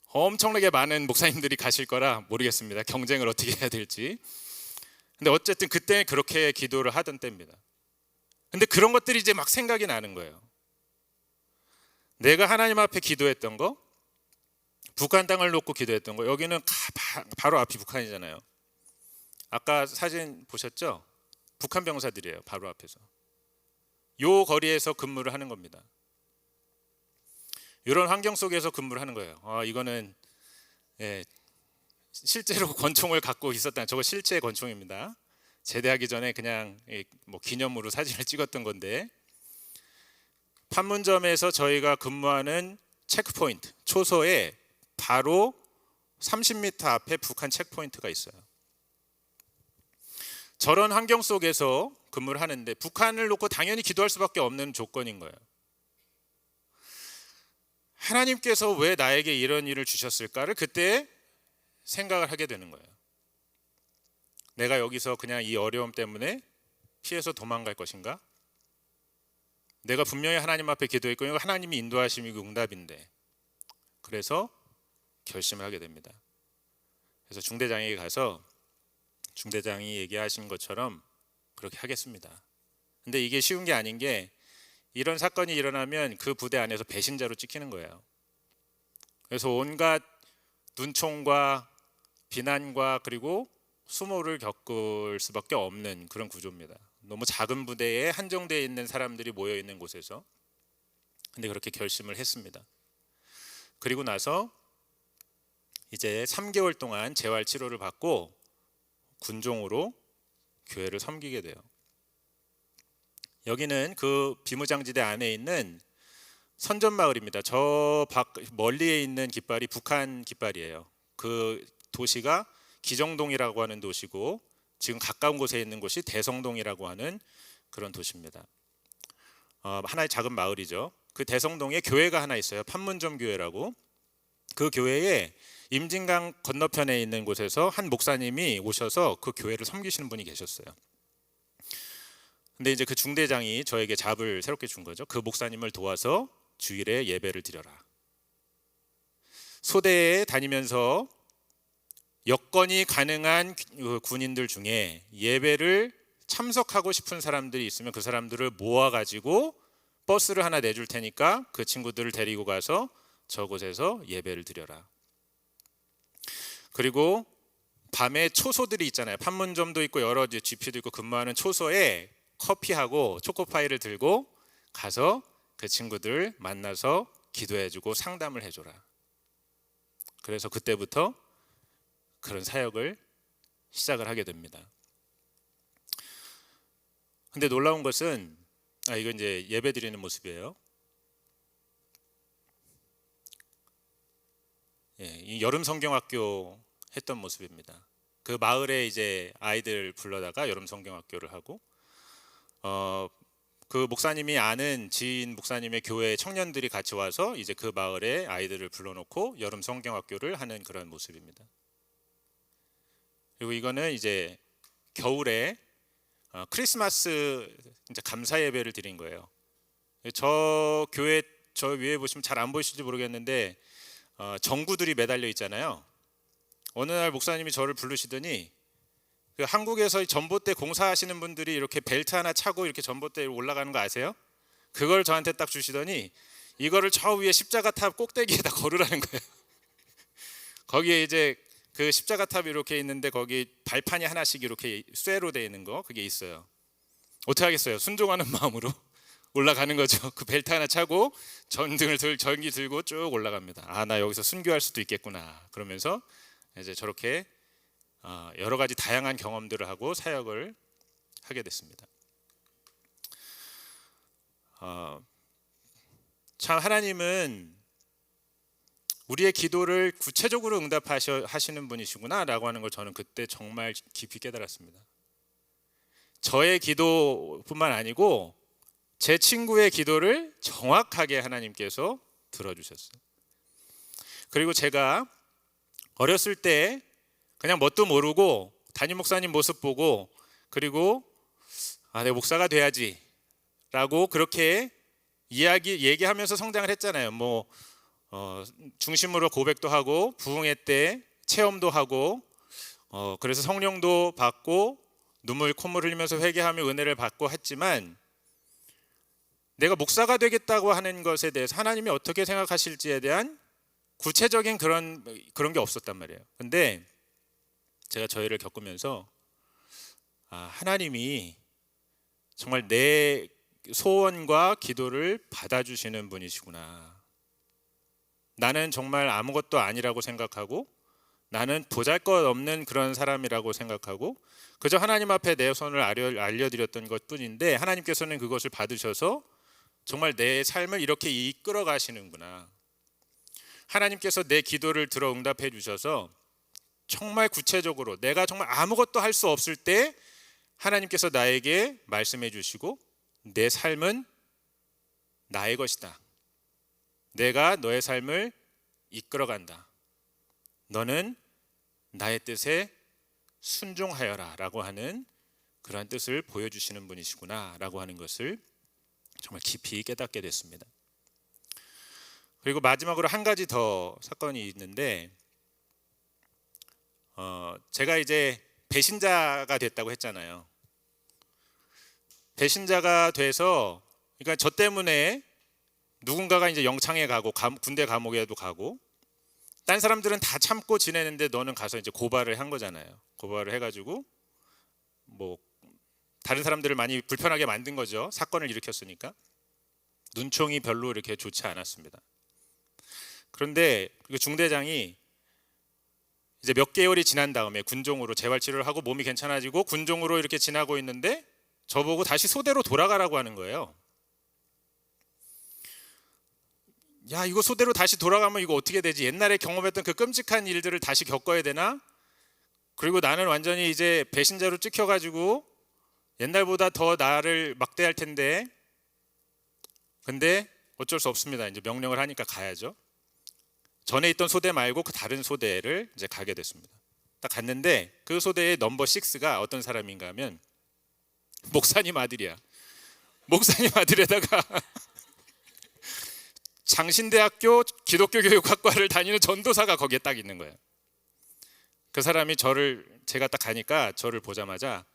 엄청나게 많은 목사님들이 가실 거라 모르겠습니다. 경쟁을 어떻게 해야 될지. 근데 어쨌든 그때 그렇게 기도를 하던 때입니다. 근데 그런 것들이 이제 막 생각이 나는 거예요. 내가 하나님 앞에 기도했던 거, 북한 땅을 놓고 기도했던 거, 여기는 바로 앞이 북한이잖아요. 아까 사진 보셨죠? 북한 병사들이에요. 바로 앞에서. 요 거리에서 근무를 하는 겁니다. 이런 환경 속에서 근무를 하는 거예요. 이거는 실제로 권총을 갖고 있었다. 저거 실제 권총입니다. 제대하기 전에 그냥 뭐 기념으로 사진을 찍었던 건데, 판문점에서 저희가 근무하는 체크포인트 초소에 바로 30m 앞에 북한 체크포인트가 있어요. 저런 환경 속에서 근무를 하는데 북한을 놓고 당연히 기도할 수밖에 없는 조건인 거예요. 하나님께서 왜 나에게 이런 일을 주셨을까를 그때 생각을 하게 되는 거예요. 내가 여기서 그냥 이 어려움 때문에 피해서 도망갈 것인가? 내가 분명히 하나님 앞에 기도했고 이거 하나님이 인도하심이 응답인데, 그래서 결심을 하게 됩니다. 그래서 중대장에게 가서 중대장이 얘기하신 것처럼 그렇게 하겠습니다. 근데 이게 쉬운 게 아닌 게, 이런 사건이 일어나면 그 부대 안에서 배신자로 찍히는 거예요. 그래서 온갖 눈총과 비난과 그리고 수모를 겪을 수밖에 없는 그런 구조입니다. 너무 작은 부대에 한정되어 있는 사람들이 모여 있는 곳에서. 근데 그렇게 결심을 했습니다. 그리고 나서 이제 3개월 동안 재활 치료를 받고 군종으로 교회를 섬기게 돼요. 여기는 그 비무장지대 안에 있는 선전마을입니다. 저 멀리에 있는 깃발이 북한 깃발이에요. 그 도시가 기정동이라고 하는 도시고, 지금 가까운 곳에 있는 곳이 대성동이라고 하는 그런 도시입니다. 하나의 작은 마을이죠. 그 대성동에 교회가 하나 있어요. 판문점 교회라고. 그 교회에 임진강 건너편에 있는 곳에서 한 목사님이 오셔서 그 교회를 섬기시는 분이 계셨어요. 근데 이제 그 중대장이 저에게 잡을 새롭게 준 거죠. 그 목사님을 도와서 주일에 예배를 드려라. 소대에 다니면서 여건이 가능한 군인들 중에 예배를 참석하고 싶은 사람들이 있으면 그 사람들을 모아가지고 버스를 하나 내줄 테니까 그 친구들을 데리고 가서 저곳에서 예배를 드려라. 그리고 밤에 초소들이 있잖아요. 판문점도 있고 여러 GP도 있고 근무하는 초소에 커피하고 초코파이를 들고 가서 그 친구들 만나서 기도해주고 상담을 해줘라. 그래서 그때부터 그런 사역을 시작을 하게 됩니다. 근데 놀라운 것은 이건 이제 예배 드리는 모습이에요. 이 여름 성경학교 했던 모습입니다. 그 마을에 이제 아이들 불러다가 여름 성경학교를 하고, 그 목사님이 아는 지인 목사님의 교회 청년들이 같이 와서 이제 그 마을에 아이들을 불러놓고 여름 성경학교를 하는 그런 모습입니다. 그리고 이거는 이제 겨울에 크리스마스 이제 감사 예배를 드린 거예요. 저 교회 저 위에 보시면 잘 안 보이실지 모르겠는데 전구들이 매달려 있잖아요. 어느 날 목사님이 저를 부르시더니, 그 한국에서 전봇대 공사하시는 분들이 이렇게 벨트 하나 차고 이렇게 전봇대에 올라가는 거 아세요? 그걸 저한테 딱 주시더니 이거를 저 위에 십자가탑 꼭대기에다 걸으라는 거예요. 거기에 이제 그 십자가탑이 이렇게 있는데 거기 발판이 하나씩 이렇게 쇠로 되어 있는 거, 그게 있어요. 어떻게 하겠어요? 순종하는 마음으로 올라가는 거죠. 그 벨트 하나 차고 전기 들고 쭉 올라갑니다. 나 여기서 순교할 수도 있겠구나. 그러면서 이제 저렇게 여러 가지 다양한 경험들을 하고 사역을 하게 됐습니다. 참 하나님은 우리의 기도를 구체적으로 응답하시는 분이시구나라고 하는 걸 저는 그때 정말 깊이 깨달았습니다. 저의 기도뿐만 아니고 제 친구의 기도를 정확하게 하나님께서 들어주셨어요. 그리고 제가 어렸을 때 그냥 뭣도 모르고 담임 목사님 모습 보고 그리고 내가 목사가 돼야지라고 그렇게 얘기하면서 성장을 했잖아요. 중심으로 고백도 하고 부흥회 때 체험도 하고 그래서 성령도 받고 눈물 콧물 흘리면서 회개하며 은혜를 받고 했지만 내가 목사가 되겠다고 하는 것에 대해서 하나님이 어떻게 생각하실지에 대한 구체적인 그런 게 없었단 말이에요. 근데 제가 저희를 겪으면서 하나님이 정말 내 소원과 기도를 받아주시는 분이시구나. 나는 정말 아무것도 아니라고 생각하고 나는 보잘것없는 그런 사람이라고 생각하고 그저 하나님 앞에 내 손을 알려드렸던 것뿐인데 하나님께서는 그것을 받으셔서 정말 내 삶을 이렇게 이끌어 가시는구나. 하나님께서 내 기도를 들어 응답해 주셔서 정말 구체적으로 내가 정말 아무것도 할 수 없을 때 하나님께서 나에게 말씀해 주시고 내 삶은 나의 것이다. 내가 너의 삶을 이끌어 간다. 너는 나의 뜻에 순종하여라 라고 하는 그러한 뜻을 보여주시는 분이시구나 라고 하는 것을 정말 깊이 깨닫게 됐습니다. 그리고 마지막으로 한 가지 더 사건이 있는데 제가 이제 배신자가 됐다고 했잖아요. 배신자가 돼서 그러니까 저 때문에 누군가가 이제 영창에 가고 군대 감옥에도 가고 딴 사람들은 다 참고 지내는데 너는 가서 이제 고발을 한 거잖아요. 고발을 해가지고 다른 사람들을 많이 불편하게 만든 거죠. 사건을 일으켰으니까. 눈총이 별로 이렇게 좋지 않았습니다. 그런데 그 중대장이 이제 몇 개월이 지난 다음에 군종으로 재활치료를 하고 몸이 괜찮아지고 군종으로 이렇게 지나고 있는데 저보고 다시 소대로 돌아가라고 하는 거예요. 야, 이거 소대로 다시 돌아가면 이거 어떻게 되지? 옛날에 경험했던 그 끔찍한 일들을 다시 겪어야 되나? 그리고 나는 완전히 이제 배신자로 찍혀가지고 옛날보다 더 나를 막대할 텐데 근데 어쩔 수 없습니다. 이제 명령을 하니까 가야죠. 전에 있던 소대 말고 그 다른 소대를 이제 가게 됐습니다. 딱 갔는데 그 소대의 넘버 6가 어떤 사람인가 하면 목사님 아들이야. 목사님 아들에다가 장신대학교 기독교교육학과를 다니는 전도사가 거기에 딱 있는 거예요. 그 사람이 제가 딱 가니까 저를 보자마자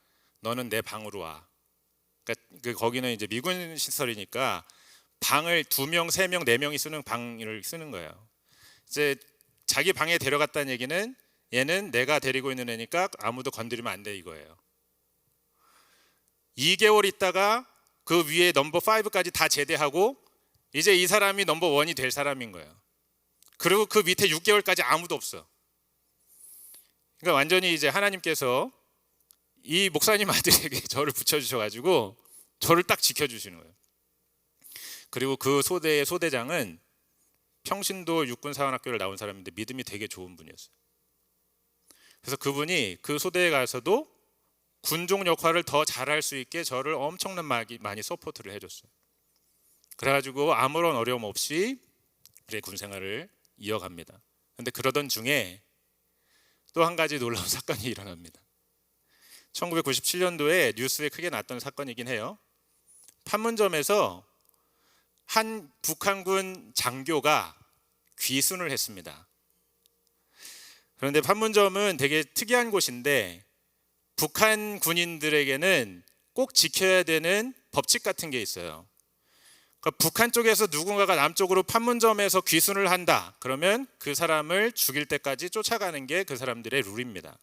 너는 내 방으로 와. 그러니까 거기는 이제 미군 시설이니까 방을 2명, 3명, 4명이 쓰는 방을 쓰는 거예요. 이제 자기 방에 데려갔다는 얘기는 얘는 내가 데리고 있는 애니까 아무도 건드리면 안 돼 이거예요. 2개월 있다가 그 위에 넘버 5까지 다 제대하고 이제 이 사람이 넘버 1이 될 사람인 거예요. 그리고 그 밑에 6개월까지 아무도 없어. 그러니까 완전히 이제 하나님께서 이 목사님 아들에게 저를 붙여주셔가지고 저를 딱 지켜주시는 거예요. 그리고 그 소대의 소대장은 평신도 육군사관학교를 나온 사람인데 믿음이 되게 좋은 분이었어요. 그래서 그분이 그 소대에 가서도 군종 역할을 더 잘할 수 있게 저를 엄청난 많이 서포트를 해줬어요. 그래가지고 아무런 어려움 없이 군생활을 이어갑니다. 그런데 그러던 중에 또 한 가지 놀라운 사건이 일어납니다. 1997년도에 뉴스에 크게 났던 사건이긴 해요. 판문점에서 한 북한군 장교가 귀순을 했습니다. 그런데 판문점은 되게 특이한 곳인데 북한 군인들에게는 꼭 지켜야 되는 법칙 같은 게 있어요. 그러니까 북한 쪽에서 누군가가 남쪽으로 판문점에서 귀순을 한다. 그러면 그 사람을 죽일 때까지 쫓아가는 게 그 사람들의 룰입니다.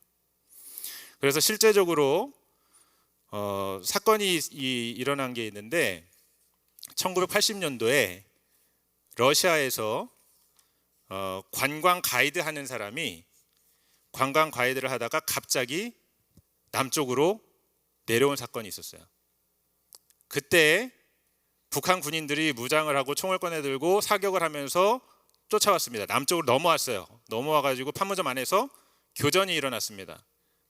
그래서 실제적으로 사건이 일어난 게 있는데 1980년도에 러시아에서 관광 가이드 하는 사람이 관광 가이드를 하다가 갑자기 남쪽으로 내려온 사건이 있었어요. 그때 북한 군인들이 무장을 하고 총을 꺼내들고 사격을 하면서 쫓아왔습니다. 남쪽으로 넘어왔어요. 넘어와가지고 판문점 안에서 교전이 일어났습니다.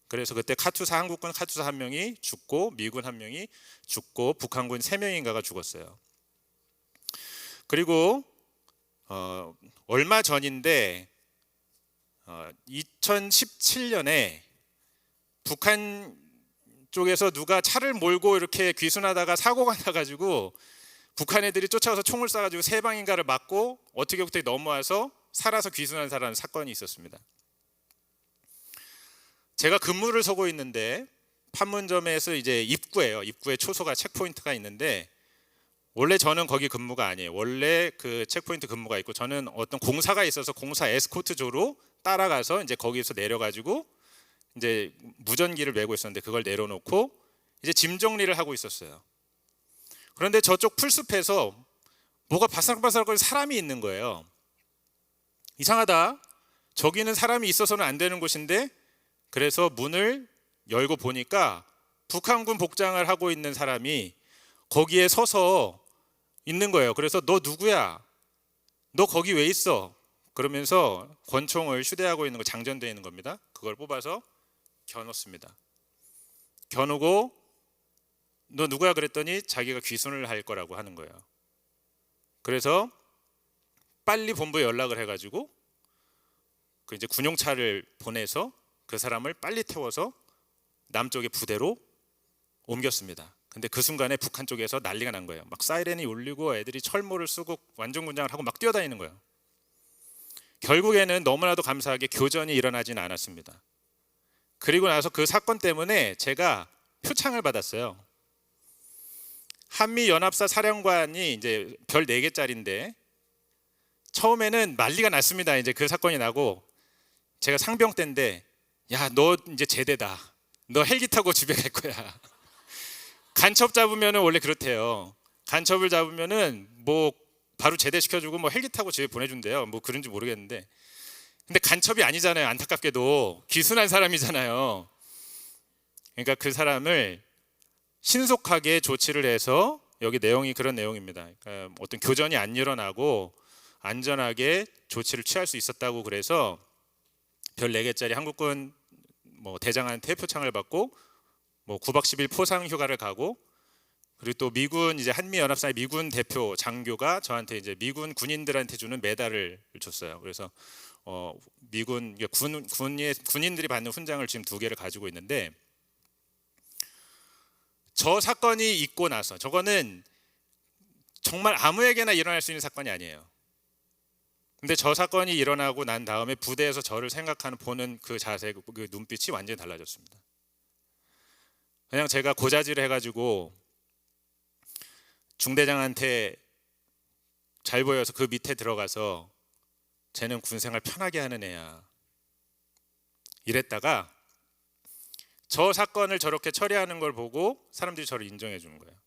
그래서 그때 한국군 카투사 1명이 죽고 미군 1명이 죽고 북한군 3명인가가 죽었어요. 그리고 얼마 전인데 2017년에 북한 쪽에서 누가 차를 몰고 이렇게 귀순하다가 사고가 나가지고 북한 애들이 쫓아와서 총을 쏴가지고 세 방인가를 맞고 어떻게 넘어와서 살아서 귀순한 사람 사건이 있었습니다. 제가 근무를 서고 있는데 판문점에서 이제 입구에 초소가 체크포인트가 있는데, 원래 저는 거기 근무가 아니에요. 원래 그 체크포인트 근무가 있고 저는 어떤 공사가 있어서 공사 에스코트조로 따라가서 이제 거기서 내려가지고 이제 무전기를 메고 있었는데 그걸 내려놓고 이제 짐 정리를 하고 있었어요. 그런데 저쪽 풀숲에서 뭐가 바삭바삭거리는 사람이 있는 거예요. 이상하다. 저기는 사람이 있어서는 안 되는 곳인데, 그래서 문을 열고 보니까 북한군 복장을 하고 있는 사람이 거기에 서서 있는 거예요. 그래서 너 누구야? 너 거기 왜 있어? 그러면서 권총을 휴대하고 있는 거, 장전되어 있는 겁니다. 그걸 뽑아서 겨눴습니다. 겨누고 너 누구야 그랬더니 자기가 귀순을 할 거라고 하는 거예요. 그래서 빨리 본부에 연락을 해가지고 그 이제 군용차를 보내서 그 사람을 빨리 태워서 남쪽의 부대로 옮겼습니다. 근데 그 순간에 북한 쪽에서 난리가 난 거예요. 막 사이렌이 울리고 애들이 철모를 쓰고 완전군장을 하고 막 뛰어다니는 거예요. 결국에는 너무나도 감사하게 교전이 일어나진 않았습니다. 그리고 나서 그 사건 때문에 제가 표창을 받았어요. 한미연합사 사령관이 이제 별 4개짜리인데 처음에는 난리가 났습니다. 이제 그 사건이 나고 제가 상병 때인데, 야, 너 이제 제대다. 너 헬기 타고 집에 갈 거야. 간첩 잡으면은 원래 그렇대요. 간첩을 잡으면은 뭐 바로 제대시켜주고 뭐 헬기 타고 집에 보내준대요. 뭐 그런지 모르겠는데, 근데 간첩이 아니잖아요. 안타깝게도 귀순한 사람이잖아요. 그러니까 그 사람을 신속하게 조치를 해서, 여기 내용이 그런 내용입니다. 그러니까 어떤 교전이 안 일어나고 안전하게 조치를 취할 수 있었다고, 그래서 별 4개짜리 한국군 뭐 대장한테 표창을 받고 뭐 9박 10일 포상 휴가를 가고, 그리고 또 미군 이제 한미연합사의 미군 대표 장교가 저한테 이제 미군 군인들한테 주는 메달을 줬어요. 그래서 미군 군인들이 받는 훈장을 지금 2개를 가지고 있는데, 저 사건이 있고 나서, 저거는 정말 아무에게나 일어날 수 있는 사건이 아니에요. 근데 저 사건이 일어나고 난 다음에 부대에서 저를 생각하는, 보는 그 자세, 그 눈빛이 완전히 달라졌습니다. 그냥 제가 고자질을 해가지고 중대장한테 잘 보여서 그 밑에 들어가서 쟤는 군생활 편하게 하는 애야 이랬다가, 저 사건을 저렇게 처리하는 걸 보고 사람들이 저를 인정해 주는 거예요.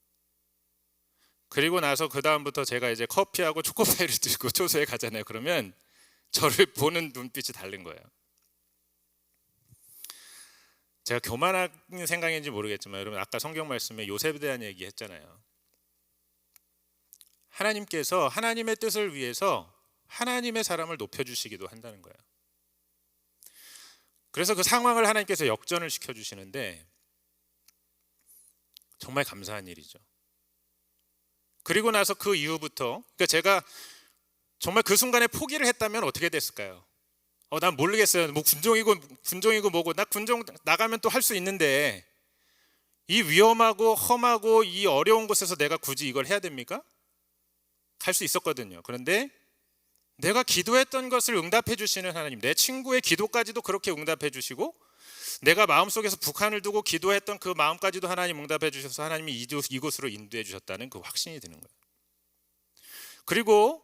그리고 나서 그 다음부터 제가 이제 커피하고 초코파이를 들고 초소에 가잖아요. 그러면 저를 보는 눈빛이 다른 거예요. 제가 교만한 생각인지 모르겠지만, 여러분 아까 성경 말씀에 요셉에 대한 얘기 했잖아요. 하나님께서 하나님의 뜻을 위해서 하나님의 사람을 높여주시기도 한다는 거예요. 그래서 그 상황을 하나님께서 역전을 시켜주시는데 정말 감사한 일이죠. 그리고 나서 그 이후부터, 그러니까 제가 정말 그 순간에 포기를 했다면 어떻게 됐을까요? 난 모르겠어요. 뭐 군종이고 뭐고, 나 군종 나가면 또 할 수 있는데, 이 위험하고 험하고 이 어려운 곳에서 내가 굳이 이걸 해야 됩니까? 갈 수 있었거든요. 그런데 내가 기도했던 것을 응답해 주시는 하나님, 내 친구의 기도까지도 그렇게 응답해 주시고, 내가 마음속에서 북한을 두고 기도했던 그 마음까지도 하나님 응답해 주셔서 하나님이 이곳으로 인도해 주셨다는 그 확신이 드는 거예요. 그리고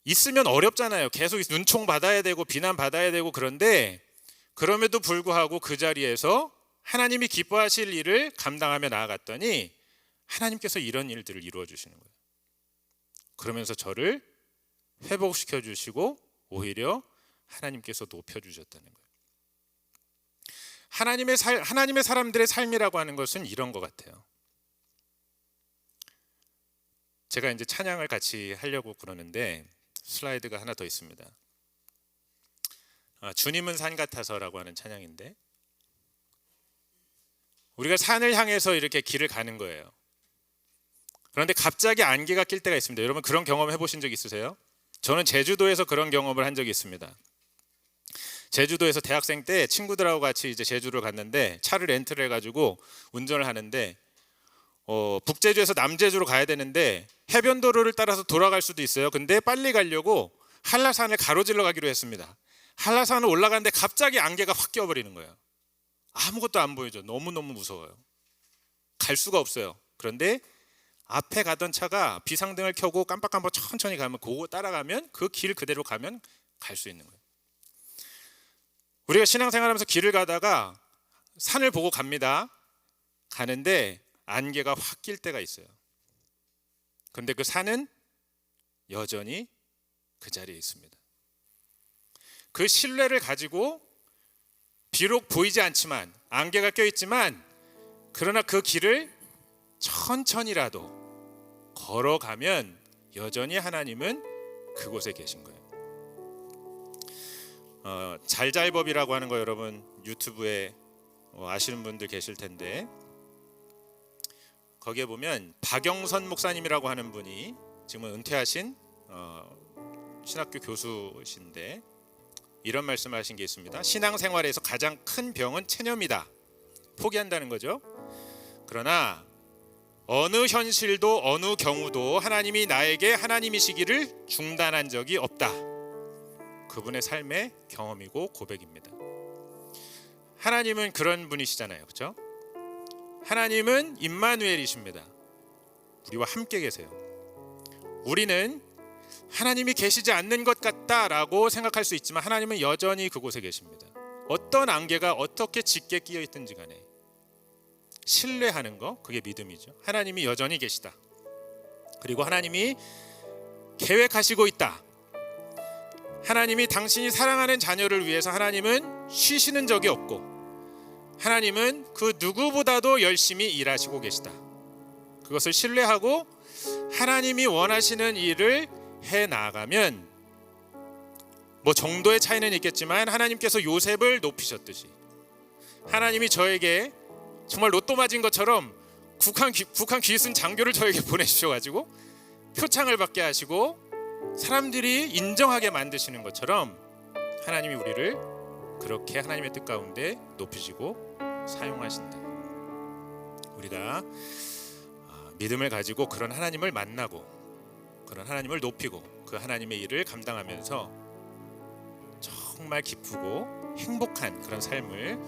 있으면 어렵잖아요. 계속 눈총 받아야 되고 비난 받아야 되고, 그런데 그럼에도 불구하고 그 자리에서 하나님이 기뻐하실 일을 감당하며 나아갔더니 하나님께서 이런 일들을 이루어 주시는 거예요. 그러면서 저를 회복시켜 주시고 오히려 하나님께서 높여 주셨다는 거예요. 하나님의 사람들의 삶이라고 하는 것은 이런 것 같아요. 제가 이제 찬양을 같이 하려고 그러는데 슬라이드가 하나 더 있습니다. 주님은 산 같아서라고 하는 찬양인데, 우리가 산을 향해서 이렇게 길을 가는 거예요. 그런데 갑자기 안개가 낄 때가 있습니다. 여러분 그런 경험 해보신 적 있으세요? 저는 제주도에서 그런 경험을 한 적이 있습니다. 제주도에서 대학생 때 친구들하고 같이 이제 제주를 갔는데 차를 렌트를 해가지고 운전을 하는데 북제주에서 남제주로 가야 되는데 해변도로를 따라서 돌아갈 수도 있어요. 근데 빨리 가려고 한라산을 가로질러 가기로 했습니다. 한라산을 올라가는데 갑자기 안개가 확 껴버리는 거예요. 아무것도 안 보이죠. 너무너무 무서워요. 갈 수가 없어요. 그런데 앞에 가던 차가 비상등을 켜고 깜빡깜빡 천천히 가면 그거 따라가면 그 길 그대로 가면 갈 수 있는 거예요. 우리가 신앙생활하면서 길을 가다가 산을 보고 갑니다. 가는데 안개가 확 낄 때가 있어요. 그런데 그 산은 여전히 그 자리에 있습니다. 그 신뢰를 가지고 비록 보이지 않지만 안개가 껴있지만 그러나 그 길을 천천히라도 걸어가면 여전히 하나님은 그곳에 계신 거예요. 잘잘법이라고 하는 거 여러분 유튜브에 아시는 분들 계실 텐데 거기에 보면 박영선 목사님이라고 하는 분이 지금은 은퇴하신 신학교 교수신데 이런 말씀을 하신 게 있습니다. 신앙생활에서 가장 큰 병은 체념이다. 포기한다는 거죠. 그러나 어느 현실도 어느 경우도 하나님이 나에게 하나님이시기를 중단한 적이 없다. 그분의 삶의 경험이고 고백입니다. 하나님은 그런 분이시잖아요. 그렇죠? 하나님은 임마누엘이십니다. 우리와 함께 계세요. 우리는 하나님이 계시지 않는 것 같다라고 생각할 수 있지만 하나님은 여전히 그곳에 계십니다. 어떤 안개가 어떻게 짙게 끼어 있든지 간에 신뢰하는 거, 그게 믿음이죠. 하나님이 여전히 계시다. 그리고 하나님이 계획하시고 있다. 하나님이 당신이 사랑하는 자녀를 위해서 하나님은 쉬시는 적이 없고 하나님은 그 누구보다도 열심히 일하시고 계시다. 그것을 신뢰하고 하나님이 원하시는 일을 해 나가면 뭐 정도의 차이는 있겠지만 하나님께서 요셉을 높이셨듯이 하나님이 저에게 정말 로또 맞은 것처럼 북한 귀순 장교를 저에게 보내주셔가지고 표창을 받게 하시고 사람들이 인정하게 만드시는 것처럼 하나님이 우리를 그렇게 하나님의 뜻 가운데 높이시고 사용하신다. 우리가 믿음을 가지고 그런 하나님을 만나고 그런 하나님을 높이고 그 하나님의 일을 감당하면서 정말 기쁘고 행복한 그런 삶을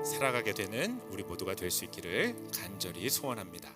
살아가게 되는 우리 모두가 될 수 있기를 간절히 소원합니다.